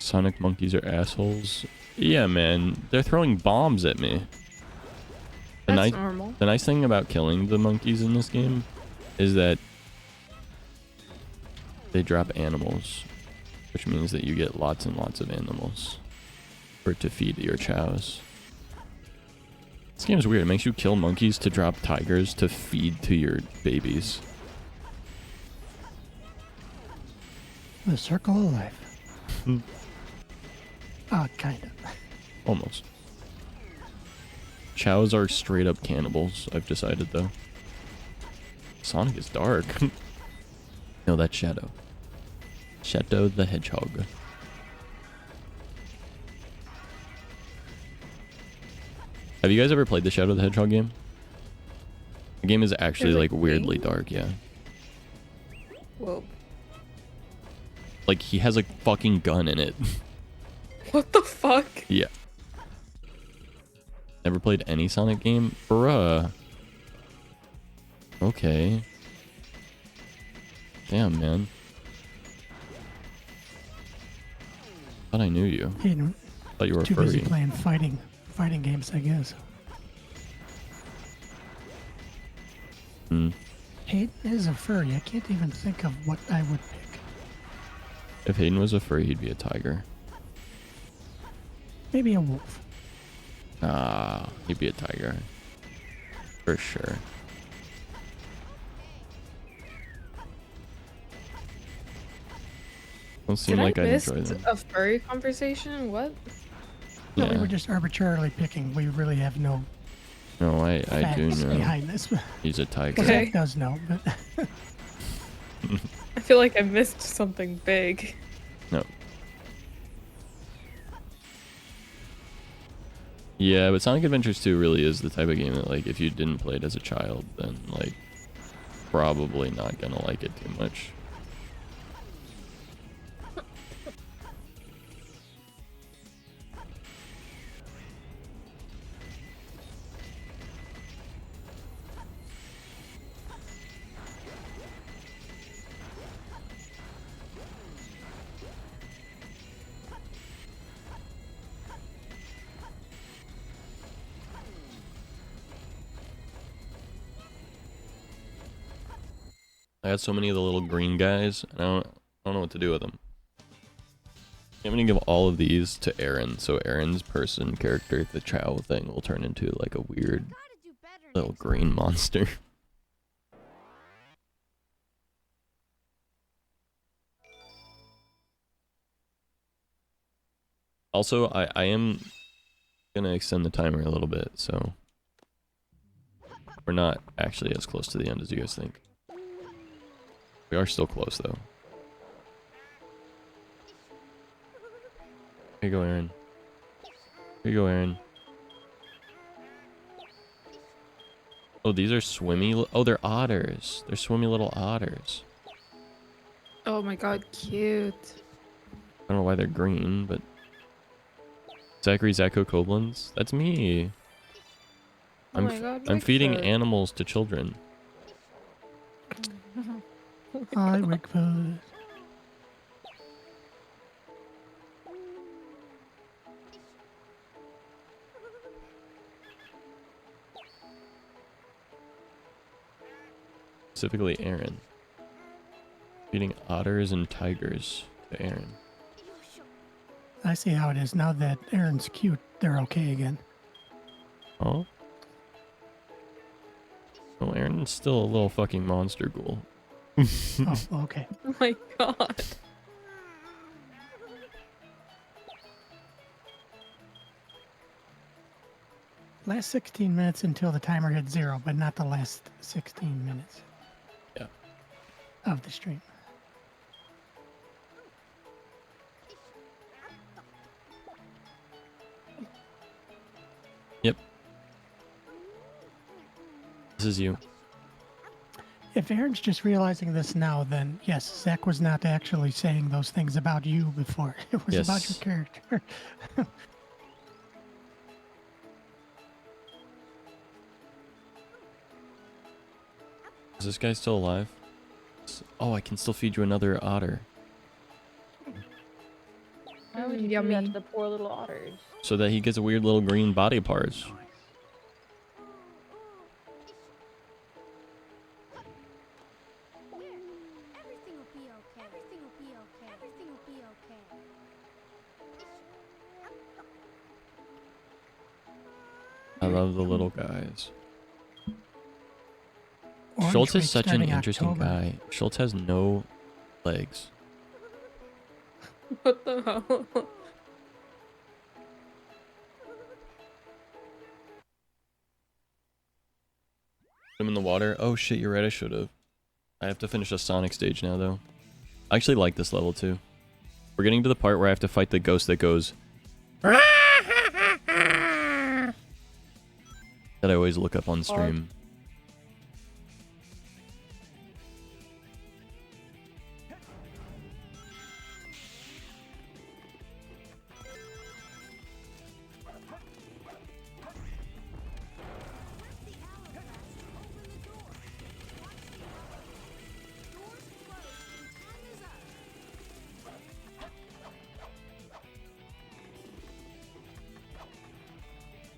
Sonic monkeys are assholes. Yeah, man. They're throwing bombs at me. That's normal. The nice thing about killing the monkeys in this game is that they drop animals, which means that you get lots and lots of animals to feed your chows. This game is weird. It makes you kill monkeys to drop tigers to feed to your babies. The circle of life. Kind of. Almost. Chows are straight up cannibals, I've decided though. Sonic is dark. No, that's Shadow. Shadow the Hedgehog. Have you guys ever played the Shadow the Hedgehog game? The game is actually like weirdly dark, yeah. Whoa. Like he has a fucking gun in it. What the fuck? Yeah. Never played any Sonic game? Bruh. Okay. Damn, man. Thought I knew you. Hayden, Thought you were too furry. busy playing fighting games, I guess. Hmm. Hayden is a furry. I can't even think of what I would pick. If Hayden was a furry, he'd be a tiger. Maybe a wolf. Ah, he'd be a tiger. For sure. Don't seem Did like I I'd miss enjoy them. a furry conversation? What? No, we Yeah. were just arbitrarily picking. We really have no No, I do facts know. behind this. He's a tiger. Okay. Zach does know, but I feel like I missed something big. No. Yeah, but Sonic Adventures 2 really is the type of game that, like, if you didn't play it as a child, then, like, probably not gonna like it too much. I got so many of the little green guys, and I don't know what to do with them. I'm gonna give all of these to Aaron, so Aaron's person character, the Chow thing, will turn into like a weird little green monster. Also, I am gonna extend the timer a little bit, so we're not actually as close to the end as you guys think. We are still close, though. Here you go, Aaron. Here you go, Aaron. Oh, these are swimmy... Oh, they're otters. They're swimmy little otters. Oh my god, cute. I don't know why they're green, but... Zachary Zacko Koblenz? That's me. Oh my god, I'm feeding Wickford. animals to children. I Wickford. Specifically Aaron. Feeding otters and tigers to Aaron. I see how it is. Now that Aaron's cute, they're okay again. Oh? Oh, Aaron's still a little fucking monster ghoul. Oh, okay. Oh my god. Last 16 minutes until the timer hit 0, but not the last 16 minutes. Yeah. Of the stream. Yep. This is you. If Aaron's just realizing this now, then yes, Zach was not actually saying those things about you before. It was about your Yes. character. Is this guy still alive? Oh, I can still feed you another otter. Why would you do Yummy. that to the poor little otters? So that he gets a weird little green body parts. Everything will be okay. Everything will be okay. Everything will be okay. I love the little guys. Orange Schultz Week is such an starting interesting October. guy. Schultz has no legs. What the hell? Put him in the water. Oh shit, you're right, I should have. I have to finish a Sonic stage now, though. I actually like this level, too. We're getting to the part where I have to fight the ghost that goes... that I always look up on stream.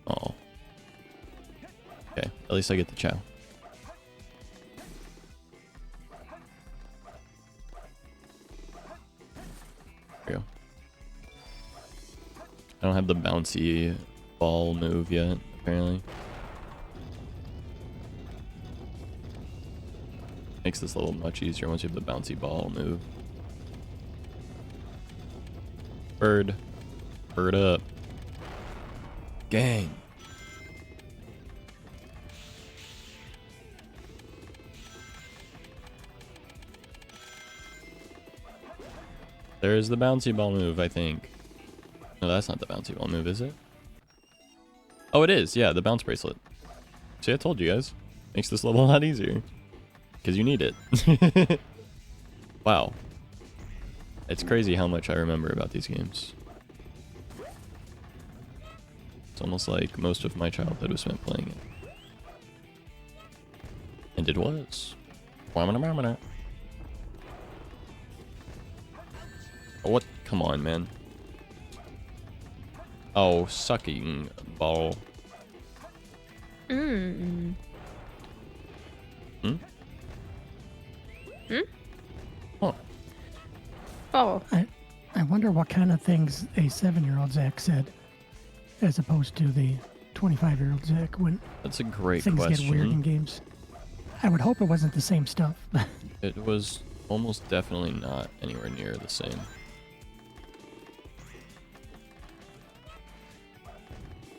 Oh. Okay, at least I get the chow. There we go. I don't have the bouncy ball move yet, apparently. Makes this level much easier once you have the bouncy ball move. Bird. Bird up. Gang. There's the bouncy ball move, I think. No, that's not the bouncy ball move, is it? Oh, it is. Yeah, the bounce bracelet. See, I told you guys. Makes this level a lot easier. Because you need it. Wow. It's crazy how much I remember about these games. It's almost like most of my childhood was spent playing it. And it was. What? Come on, man. Oh, sucking ball. Hmm? Oh. Oh. I wonder what kind of things a 7-year-old Zach said, as opposed to the 25-year-old Zach when That's a great things question. get weird in games. I would hope it wasn't the same stuff. It was almost definitely not anywhere near the same.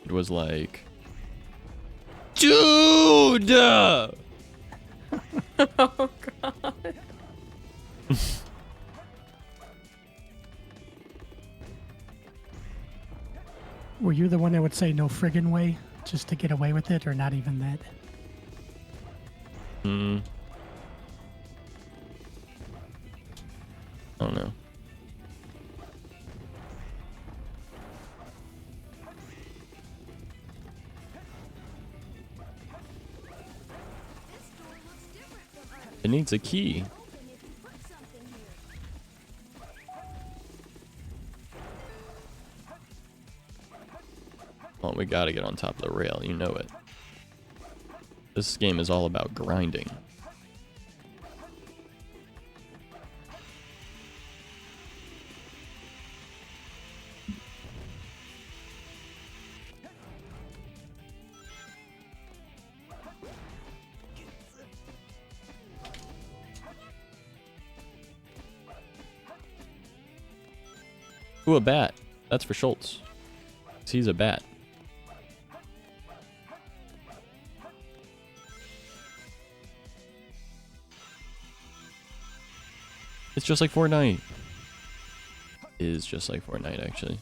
It was like, dude! Oh god. Were you the one that would say no friggin' way just to get away with it, or not even that? I don't know. It needs a key. Well, we gotta get on top of the rail, you know it. This game is all about grinding. Ooh, a bat. That's for Schultz. 'Cause he's a bat. It's just like Fortnite. It is just like Fortnite, actually.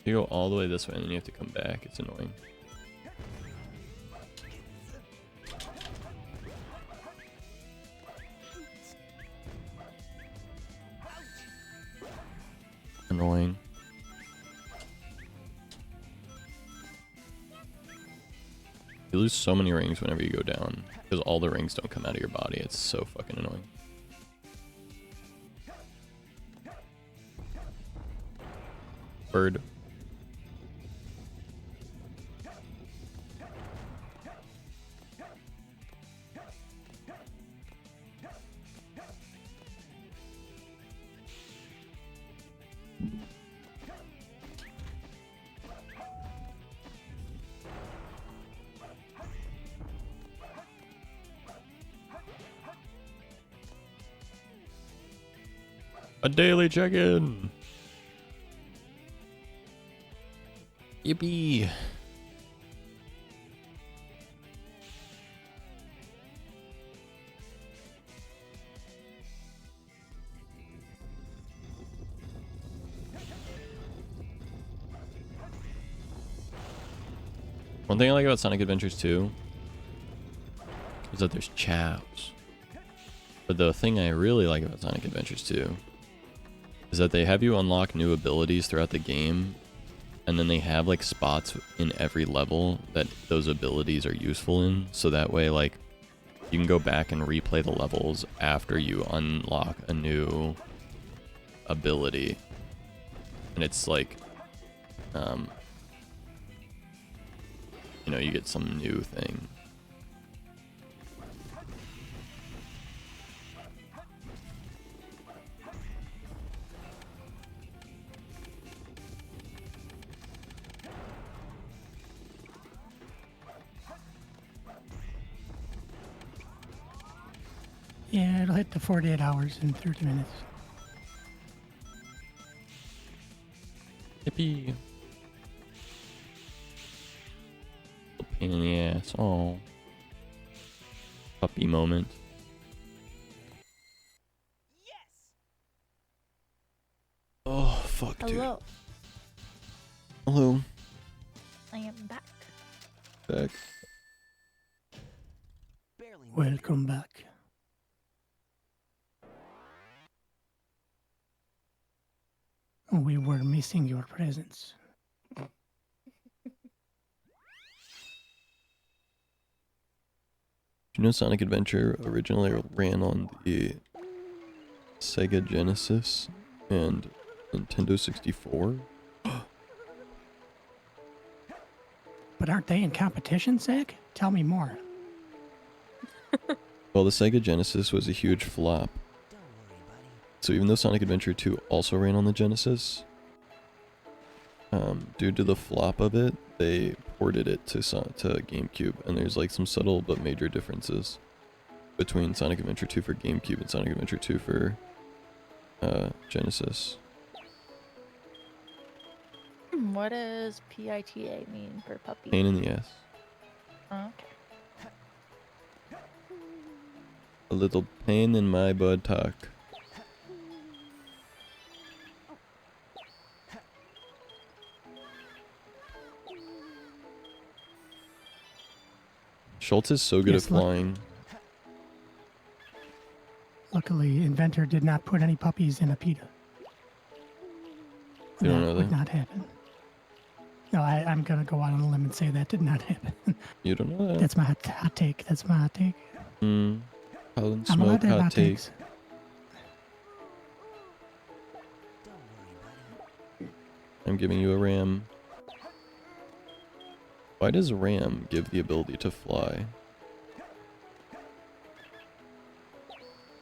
You go all the way this way and then you have to come back. It's annoying. Annoying. You lose so many rings whenever you go down because all the rings don't come out of your body. It's so fucking annoying. Bird. A daily check-in. Yippee. One thing I like about Sonic Adventures 2 is that there's chows. But the thing I really like about Sonic Adventures 2 is that they have you unlock new abilities throughout the game, and then they have like spots in every level that those abilities are useful in, so that way like you can go back and replay the levels after you unlock a new ability. And it's like you know, you get some new thing. Yeah, it'll hit the 48 hours in 30 minutes. Yippee. Pain in the ass. Oh. Puppy moment. Oh, fuck, dude. Hello. Hello. I am back. Back. Welcome back. We were missing your presence. You know Sonic Adventure originally ran on the Sega Genesis and Nintendo 64? But aren't they in competition, Zach? Tell me more. Well, the Sega Genesis was a huge flop. So even though Sonic Adventure 2 also ran on the Genesis, due to the flop of it, they ported it to GameCube, and there's like some subtle but major differences between Sonic Adventure 2 for GameCube and Sonic Adventure 2 for Genesis. What does PITA mean for puppy? Pain in the ass. Okay. A little pain in my buttock. Schultz is so good Yes, at flying. Luckily, Inventor did not put any puppies in a PETA. You don't know would that? not happen. No, I'm gonna go out on a limb and say that did not happen. You don't know that? That's my hot take. That's my hot take. Colin I'm allowed Smoke to have hot hot take. takes. I'm giving you a ram. Why does ram give the ability to fly?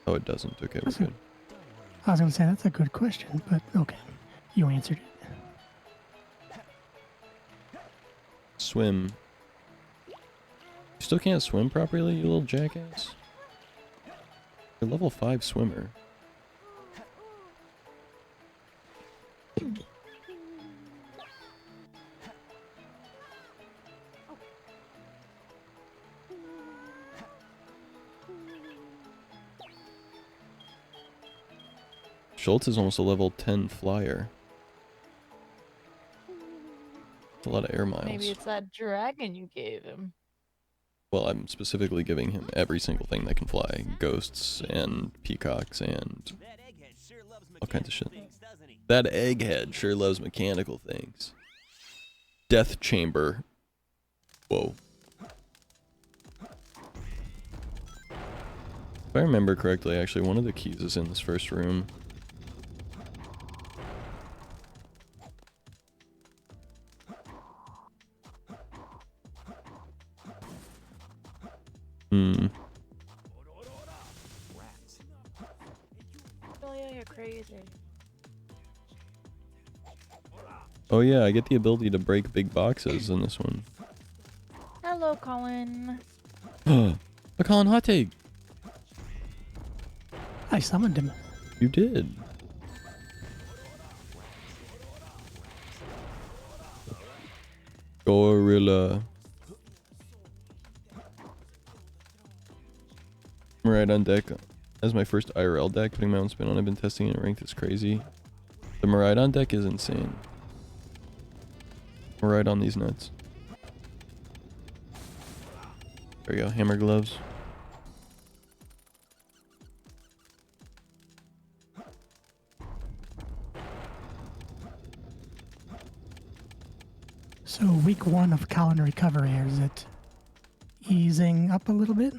Oh, it doesn't. Okay, we're good. I was gonna say that's a good question, but okay, you answered it. Swim. You still can't swim properly, you little jackass? You're level 5 swimmer. Schultz is almost a level 10 flyer. That's a lot of air miles. Maybe it's that dragon you gave him. Well, I'm specifically giving him every single thing that can fly. Ghosts and peacocks and all kinds of shit. That egghead sure loves mechanical things. Death chamber. Whoa. If I remember correctly, actually, one of the keys is in this first room. Oh yeah, you're crazy. Oh yeah, I get the ability to break big boxes in this one. Hello, Colin. A Colin hot take. I summoned him. You did. Gorilla. Right on deck as my first IRL deck, putting my own spin on. I've been testing it ranked. It's crazy. The Miraidon deck is insane. We're right on these nuts. There we go. Hammer gloves. So week 1 of Colin recovery, is it easing up a little bit?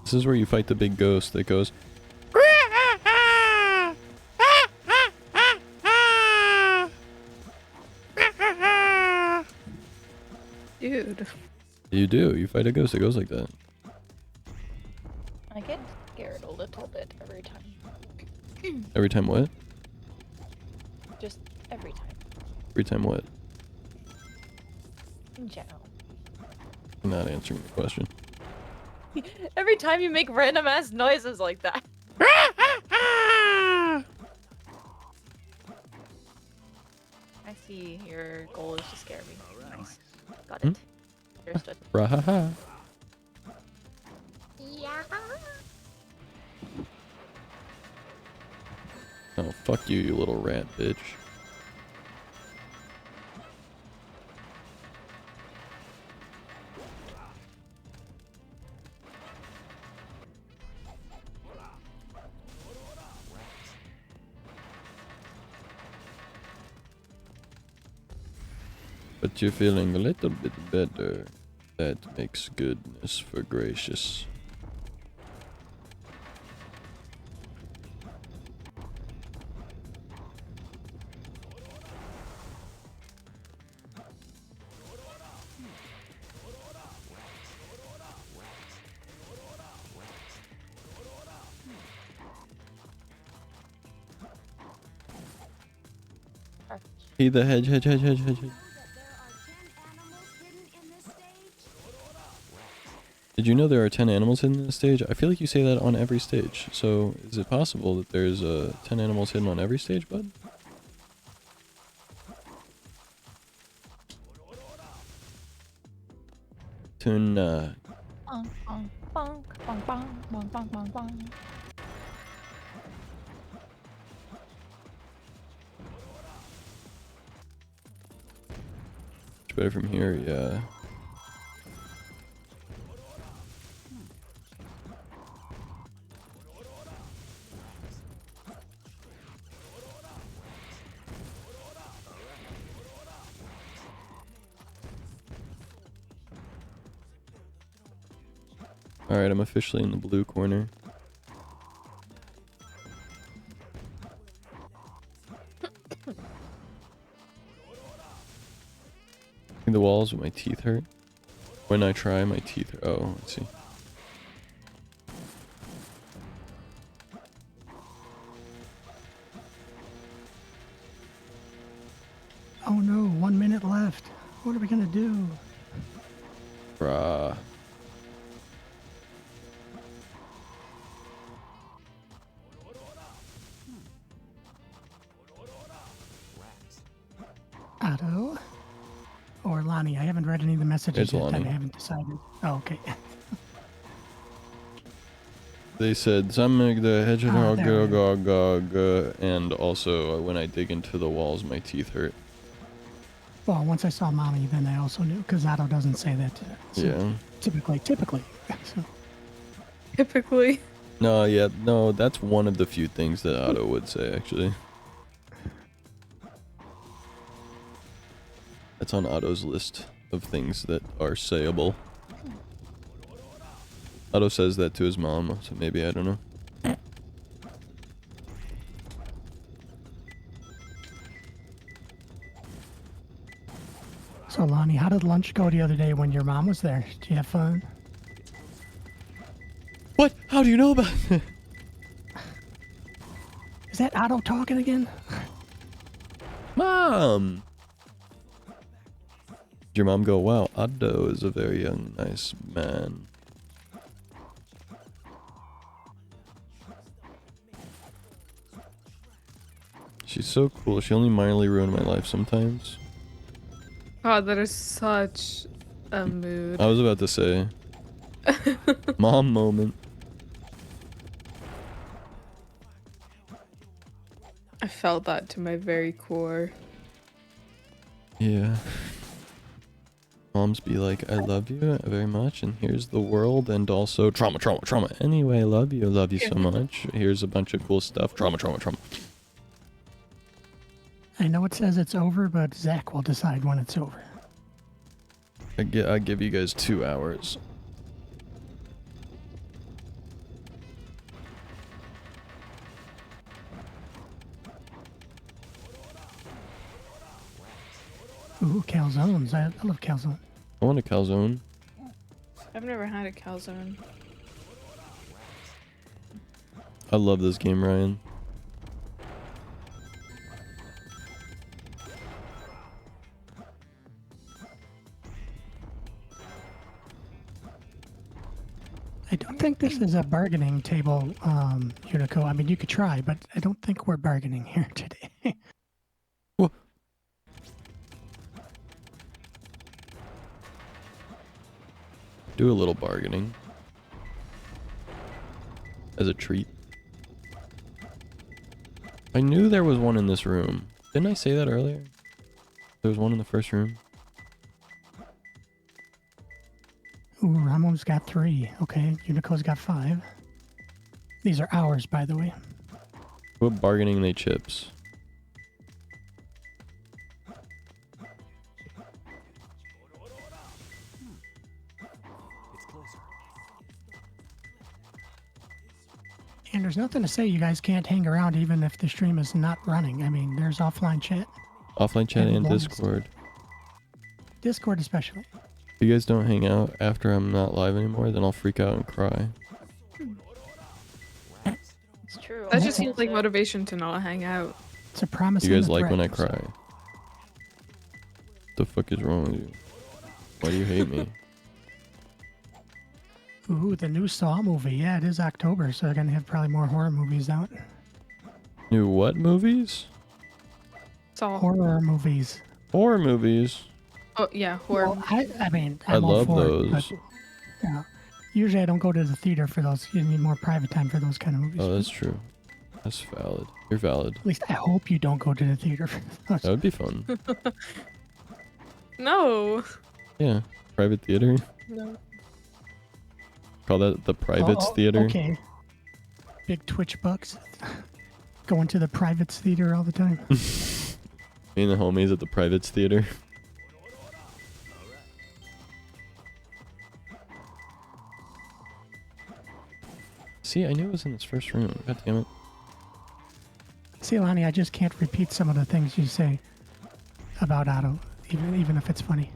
This is where you fight the big ghost that goes. Dude. You do. You fight a ghost that goes like that. I get scared a little bit every time. Every time what? Just every time. Every time what? In general. You're not answering the question. Every time you make random ass noises like that. I see your goal is to scare me. Nice. Got it. Understood. Rahaha. Yeah. Oh, fuck you, you little rat bitch. But you're feeling a little bit better. That makes goodness for gracious. He the hedge. Did you know there are 10 animals hidden in this stage? I feel like you say that on every stage. So, is it possible that there's 10 animals hidden on every stage, bud? Tuna. Much better from here, yeah. Alright, I'm officially in the blue corner. The walls, my teeth hurt. When I try, my teeth hurt. Oh, let's see. Oh no, 1 minute left. What are we gonna do? Bruh. Otto? Or Lonnie? I haven't read any of the messages It's yet. Lonnie. I haven't decided. Oh, okay. They said something like the hedgehog, there and also when I dig into the walls, my teeth hurt. Well, once I saw Mommy, then I also knew, because Otto doesn't say that. So Yeah. Typically. So, Typically. No, yeah, no, that's one of the few things that Otto would say, actually. That's on Otto's list of things that are sayable. Otto says that to his mom, so maybe, I don't know. so Lonnie, how did lunch go the other day when your mom was there? Did you have fun? What? How do you know about that? Is that Otto talking again? Mom! Did your mom go, wow, Otto is a very young, nice man. She's so cool. She only minorly ruined my life sometimes. God, that is such a mood. I was about to say. Mom moment. I felt that to my very core. Yeah. Moms be like, I love you very much, and here's the world, and also trauma. Anyway, love you so much. Here's a bunch of cool stuff. Trauma. I know it says it's over, but Zach will decide when it's over. I give you guys 2 hours. Ooh, calzones. I love calzone. I want a calzone. I've never had a calzone. I love this game, Ryan. is a bargaining table, Unico. I mean, you could try, but I don't think we're bargaining here today. Wha- Do a little bargaining. As a treat. I knew there was one in this room. Didn't I say that earlier? There was one in the first room. Ooh, Ramon's got 3. Okay, Unico's got 5. These are ours, by the way. What bargaining they chips? And there's nothing to say you guys can't hang around even if the stream is not running. I mean, there's offline chat. Offline chat and bonus. Discord. Discord especially. If you guys don't hang out after I'm not live anymore, then I'll freak out and cry. It's true. That just seems like motivation to not hang out. It's a promise. You and guys a like threat, when I so- cry? What the fuck is wrong with you? Why do you hate me? Ooh, the new Saw movie. Yeah, it is October, so they're gonna have probably more horror movies out. New what movies? Saw. Horror movies. Horror movies. Oh yeah, horror. Well, I mean, I I'm all love for those. It, but, yeah, usually I don't go to the theater for those. You need more private time for those kind of movies. Oh, that's true. That's valid. You're valid. At least I hope you don't go to the theater for those. That would be fun. No. Yeah. Private theater. No. Call that the privates theater. Okay. Big Twitch bucks. Going to the privates theater all the time. Me and the homies at the privates theater. See, I knew it was in this first room. God damn it. See, Lonnie, I just can't repeat some of the things you say about Otto, even if it's funny.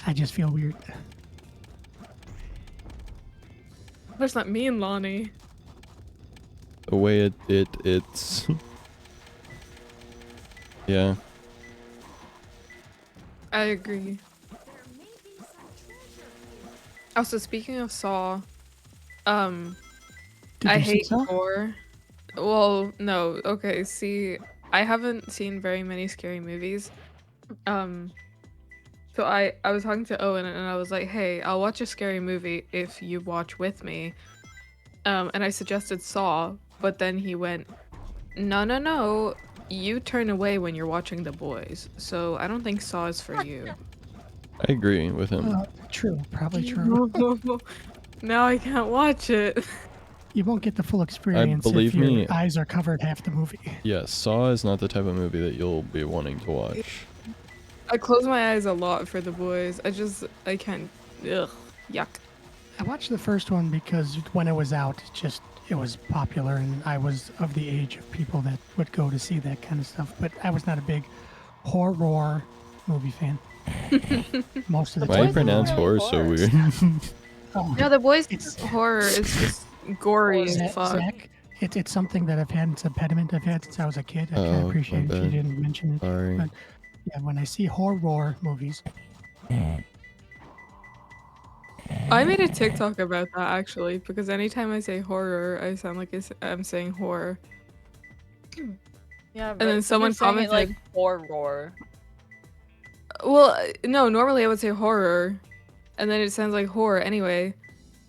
I just feel weird. There's not me and Lonnie. The way it's yeah. I agree. Also, speaking of Saw, Did I you see hate Saw? gore. Well, no. Okay, see, I haven't seen very many scary movies. So I was talking to Owen and I was like, "Hey, I'll watch a scary movie if you watch with me." And I suggested Saw, but then he went, "No. You turn away when you're watching The Boys. So I don't think Saw is for you." I agree with him. True, probably true. Now I can't watch it. You won't get the full experience believe if your me- eyes are covered half the movie. Yes, Saw is not the type of movie that you'll be wanting to watch. I close my eyes a lot for The Boys. I can't. Ugh, yuck. I watched the first one because when it was out, it was popular, and I was of the age of people that would go to see that kind of stuff. But I was not a big horror movie fan. Most of the Why do you time. pronounce horror so weird? Oh, No, The Boys It's- horror is just gory as Zach, fuck. it's something that I've had, it's an impediment I've had since I was a kid. I kind Oh, of appreciate my if you bad. didn't mention it. Sorry. But yeah, when I see horror movies, I made a TikTok about that actually, because anytime I say horror, I sound like I'm saying horror. Yeah, then but someone you're saying it like commented- horror. Well, no, normally I would say horror, and then it sounds like horror anyway.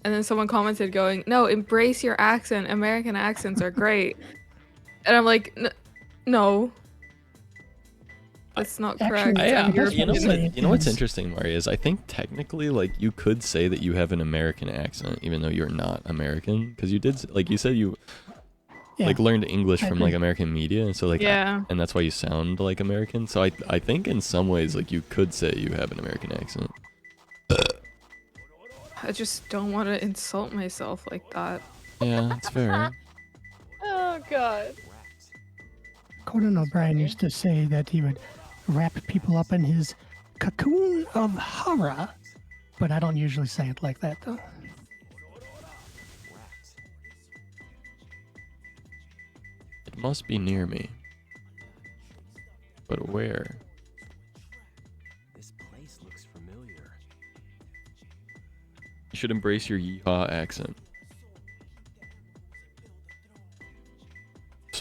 And then someone commented going, "No, embrace your accent. American accents are great." And I'm like, "No. That's not correct." Actually, I'm that's You know European." what- what? You know what's interesting, Mari, is I think technically, like, you could say that you have an American accent, even though you're not American, because you did, like, you said you yeah, like learned English I from agree. like American media, and so like, Yeah. and that's why you sound like American. So I think in some ways, like, you could say you have an American accent. I just don't want to insult myself like that. Yeah, that's fair. Oh god. Conan O'Brien used to say that he would wrap people up in his cocoon of horror, but I don't usually say it like that though. It must be near me. But where? This place looks familiar. You should embrace your yeehaw accent.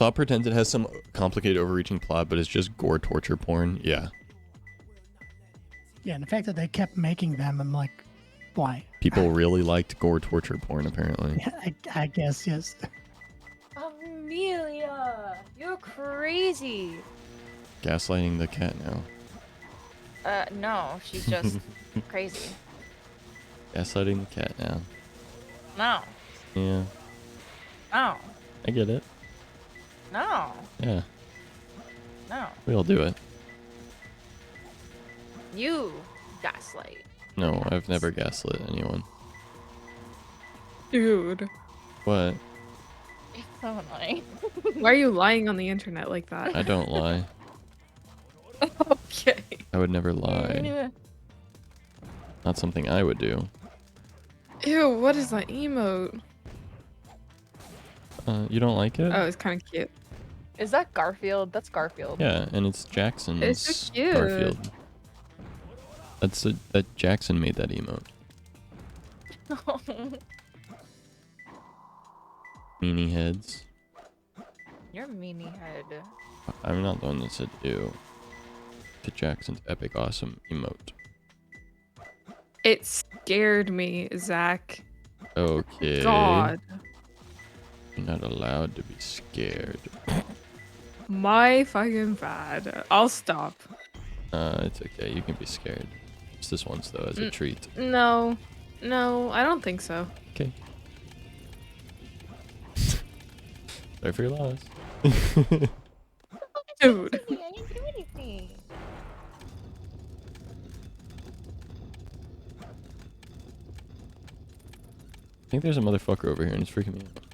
Saw pretends it has some complicated overreaching plot, but it's just gore torture porn. Yeah. Yeah, and the fact that they kept making them, I'm like, why? People really liked gore torture porn, apparently. Yeah, I guess, yes. Amelia, you're crazy. Gaslighting the cat now. No, she's just crazy. Gaslighting the cat now. No, Yeah, no, I get it. no, Yeah, no. we all do it. You gaslight. No, I've never gaslit anyone. Dude, What? It's so annoying. why are you lying on the internet like that? I don't lie. Okay. I would never lie. Not something I would do. Ew, what is that emote? You don't like it? Oh, it's kind of cute. Is that Garfield? That's Garfield. Yeah, and it's Jackson's It's so cute. Garfield. That Jackson made that emote. Meanie heads. You're meanie head. I'm not the one that said ew. To Jackson's epic awesome emote. It scared me, Zach. Okay. God. You're not allowed to be scared. My fucking bad. I'll stop. It's okay. You can be scared. Just this once though, as a treat. No. No, I don't think so. Okay. Sorry for your loss. Dude. I didn't do anything. I think there's a motherfucker over here and it's freaking me out.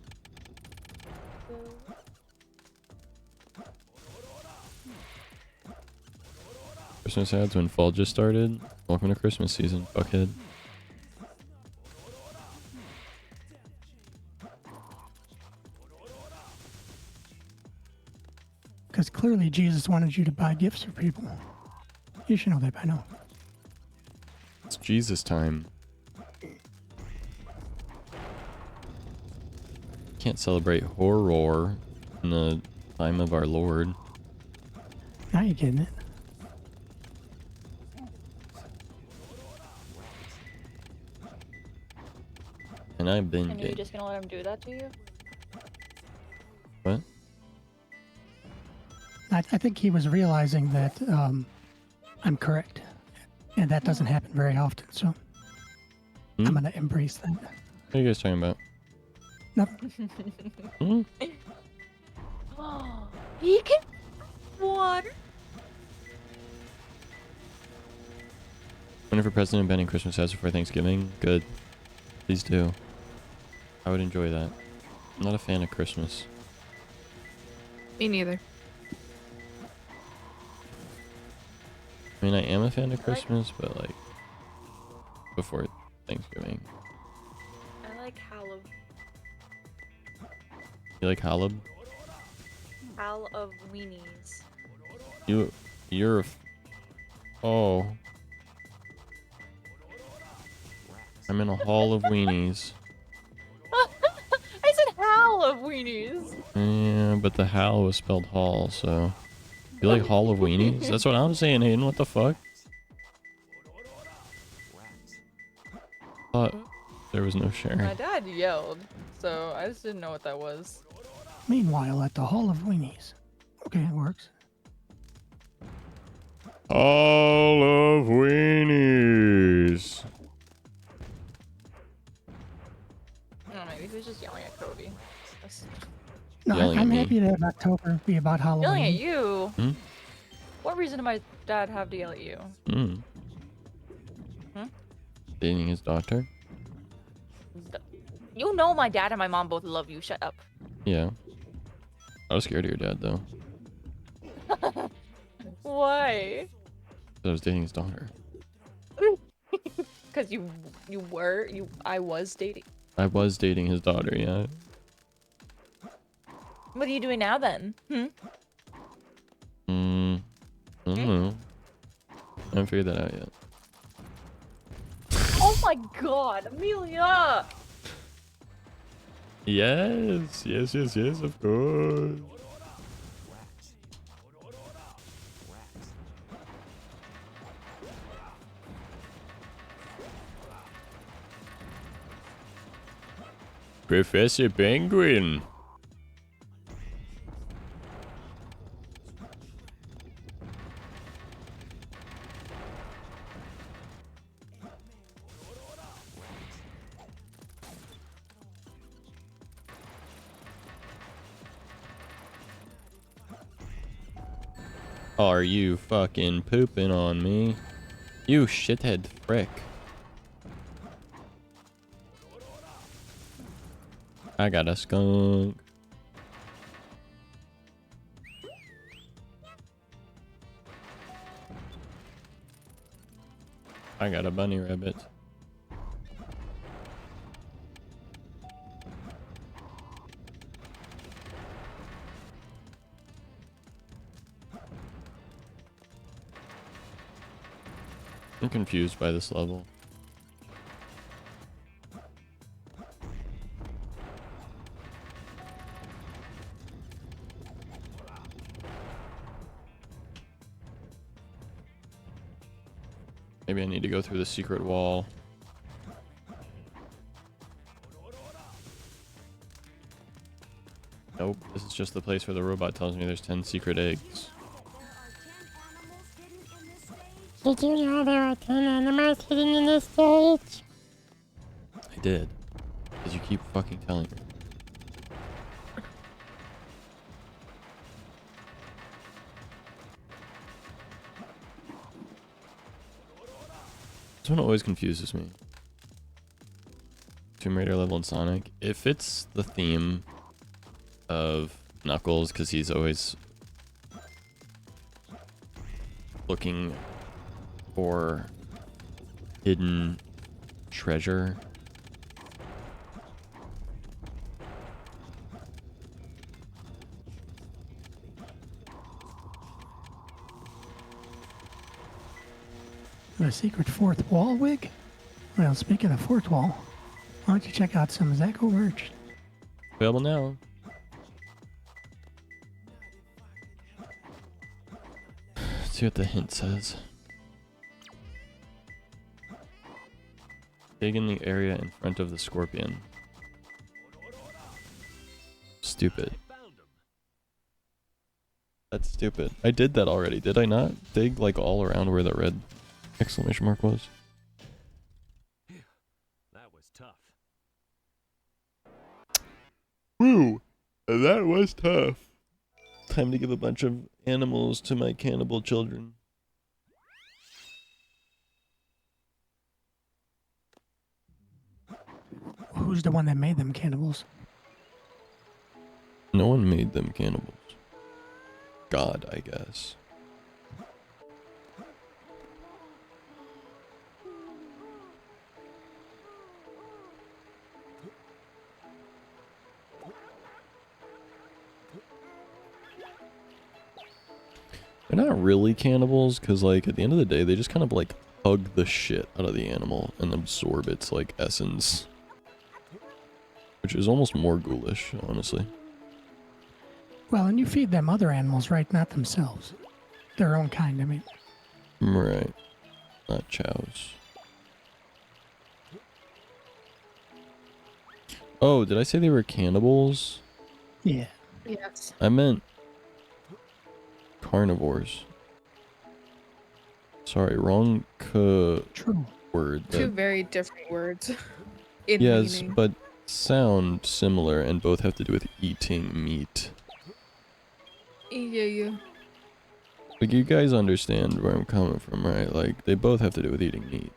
Christmas ads when fall just started. Welcome to Christmas season, fuckhead. Because clearly Jesus wanted you to buy gifts for people. You should know that by now. It's Jesus time. Can't celebrate horror in the time of our Lord. Now you're getting it. And I've been And you're just gonna let him do that to you? What? I think he was realizing that I'm correct. And that doesn't happen very often, so I'm going to embrace that. What are you guys talking about? Nothing. He can water. Running for president, banning Christmas ads before Thanksgiving? Good. Please do. I would enjoy that. I'm not a fan of Christmas. Me neither. I mean, I am a fan of Christmas, but like before Thanksgiving. I like Halloween. You like Halib? Hal of weenies. You're a oh. I'm in a hall of weenies. I said Hal of weenies. Yeah, but the Hal was spelled Hall, so. You like Hall of Weenies? That's what I'm saying, Hayden. What the fuck? Thought there was no sharing. My dad yelled, so I just didn't know what that was. Meanwhile, at the Hall of Weenies. Okay, it works. Hall of Weenies. Oh, maybe he was just yelling at Kobe. No, Yelling at I'm me. happy to have October be about Halloween. Yelling at you? Hmm? What reason did my dad have to yell at you? Hmm. Dating his daughter? You know my dad and my mom both love you. Shut up. Yeah. I was scared of your dad, though. Why? 'Cause I was dating his daughter. Because I was dating. I was dating his daughter, yeah. What are you doing now then? I don't know. I haven't figured that out yet. Oh my god, Amelia! Yes, of course. Professor Penguin. Are you fucking pooping on me? You shithead frick. I got a skunk. I got a bunny rabbit. I'm confused by this level. Maybe I need to go through the secret wall. Nope, this is just the place where the robot tells me there's 10 secret eggs. There are 10 animals hidden in this stage. Did you know there are 10 animals hidden in this stage? I did. Because you keep fucking telling me. This one always confuses me. Tomb Raider level in Sonic. If it's the theme of Knuckles, because he's always looking for hidden treasure. A secret fourth wall wig? Well, speaking of fourth wall, why don't you check out some Zacko merch? Available now. Let's see what the hint says. Dig in the area in front of the scorpion. Stupid. That's stupid. I did that already, did I not? Dig like all around where the red exclamation mark was. That was tough. Woo! That was tough. Time to give a bunch of animals to my cannibal children. Who's the one that made them cannibals? No one made them cannibals. God, I guess. They're not really cannibals, because, like, at the end of the day, they just kind of, like, hug the shit out of the animal and absorb its, like, essence. Which is almost more ghoulish, honestly. Well, and you feed them other animals, right? Not themselves. Their own kind, I mean. Right. Not chows. Oh, did I say they were cannibals? Yeah. Yes. I meant carnivores. Sorry, wrong True. word. Two very different words. In Yes, meaning. but sound similar and both have to do with eating meat. Yeah. Like, you guys understand where I'm coming from, right? Like, they both have to do with eating meat.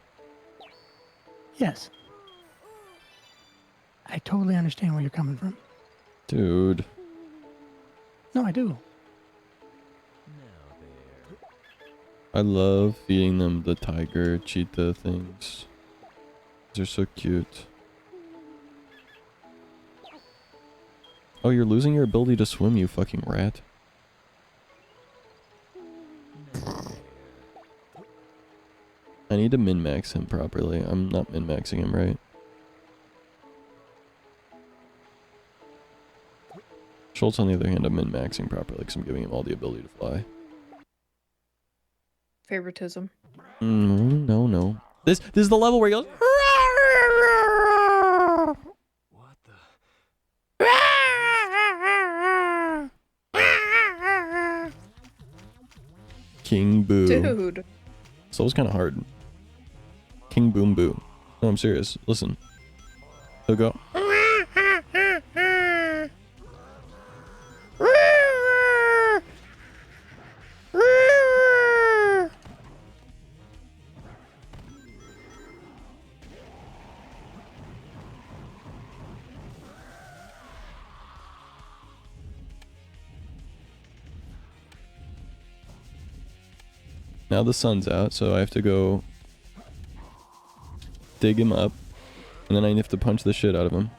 Yes. I totally understand where you're coming from. Dude. No, I do. I love feeding them the tiger, cheetah things. They're so cute. Oh, you're losing your ability to swim, you fucking rat. I need to min-max him properly. I'm not min-maxing him right. Schultz, on the other hand, I'm min-maxing properly because I'm giving him all the ability to fly. Favoritism. No. This is the level where he goes. What the? King Boo. Dude. So it was kind of hard. King Boom Boo. No, I'm serious. Listen. So go. Now the sun's out, so I have to go dig him up, and then I have to punch the shit out of him.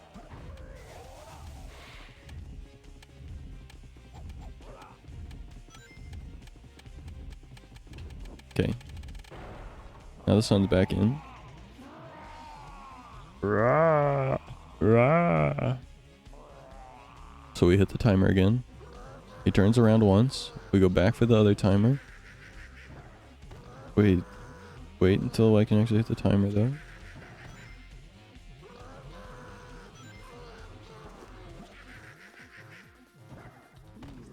Okay. Now the sun's back in. Rah, rah. So we hit the timer again. He turns around once. We go back for the other timer. Wait until I can actually hit the timer though.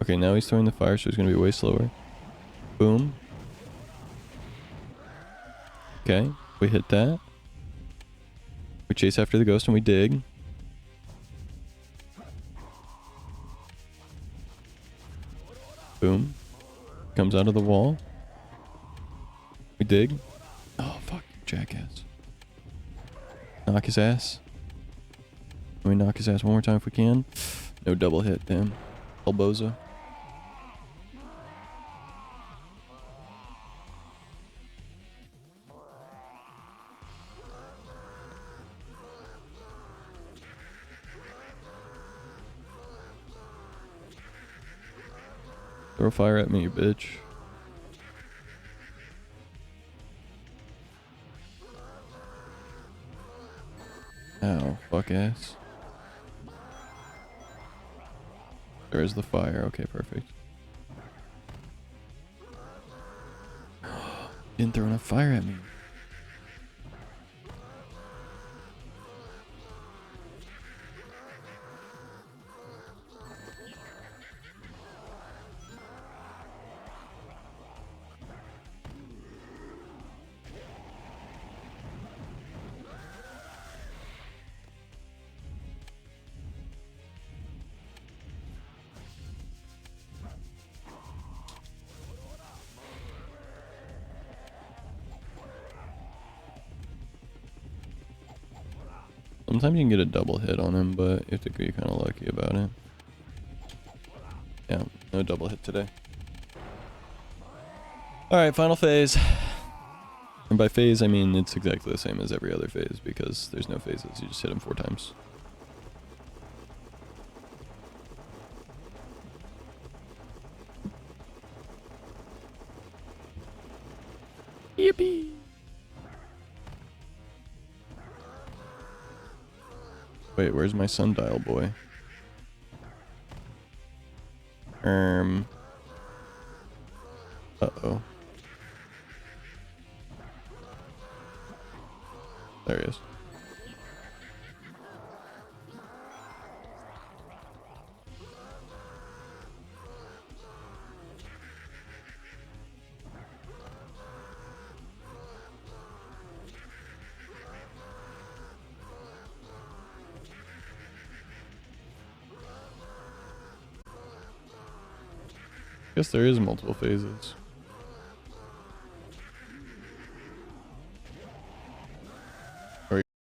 Okay, now he's throwing the fire, so he's gonna be way slower. Boom. Okay, we hit that. We chase after the ghost and we dig. Boom. Comes out of the wall. We dig. Oh, fuck, you jackass. Knock his ass. Can we knock his ass one more time if we can? No double hit, damn. Elboza. Throw fire at me, you bitch. Ow, fuck ass. There's the fire. Okay, perfect. Didn't throw enough fire at me. Sometimes you can get a double hit on him, but you have to be kind of lucky about it. Yeah, no double hit today. Alright, final phase. And by phase, I mean it's exactly the same as every other phase because there's no phases. You just hit him 4 times. Yippee! Wait, where's my sundial boy? Uh-oh. There he is. Guess there is multiple phases.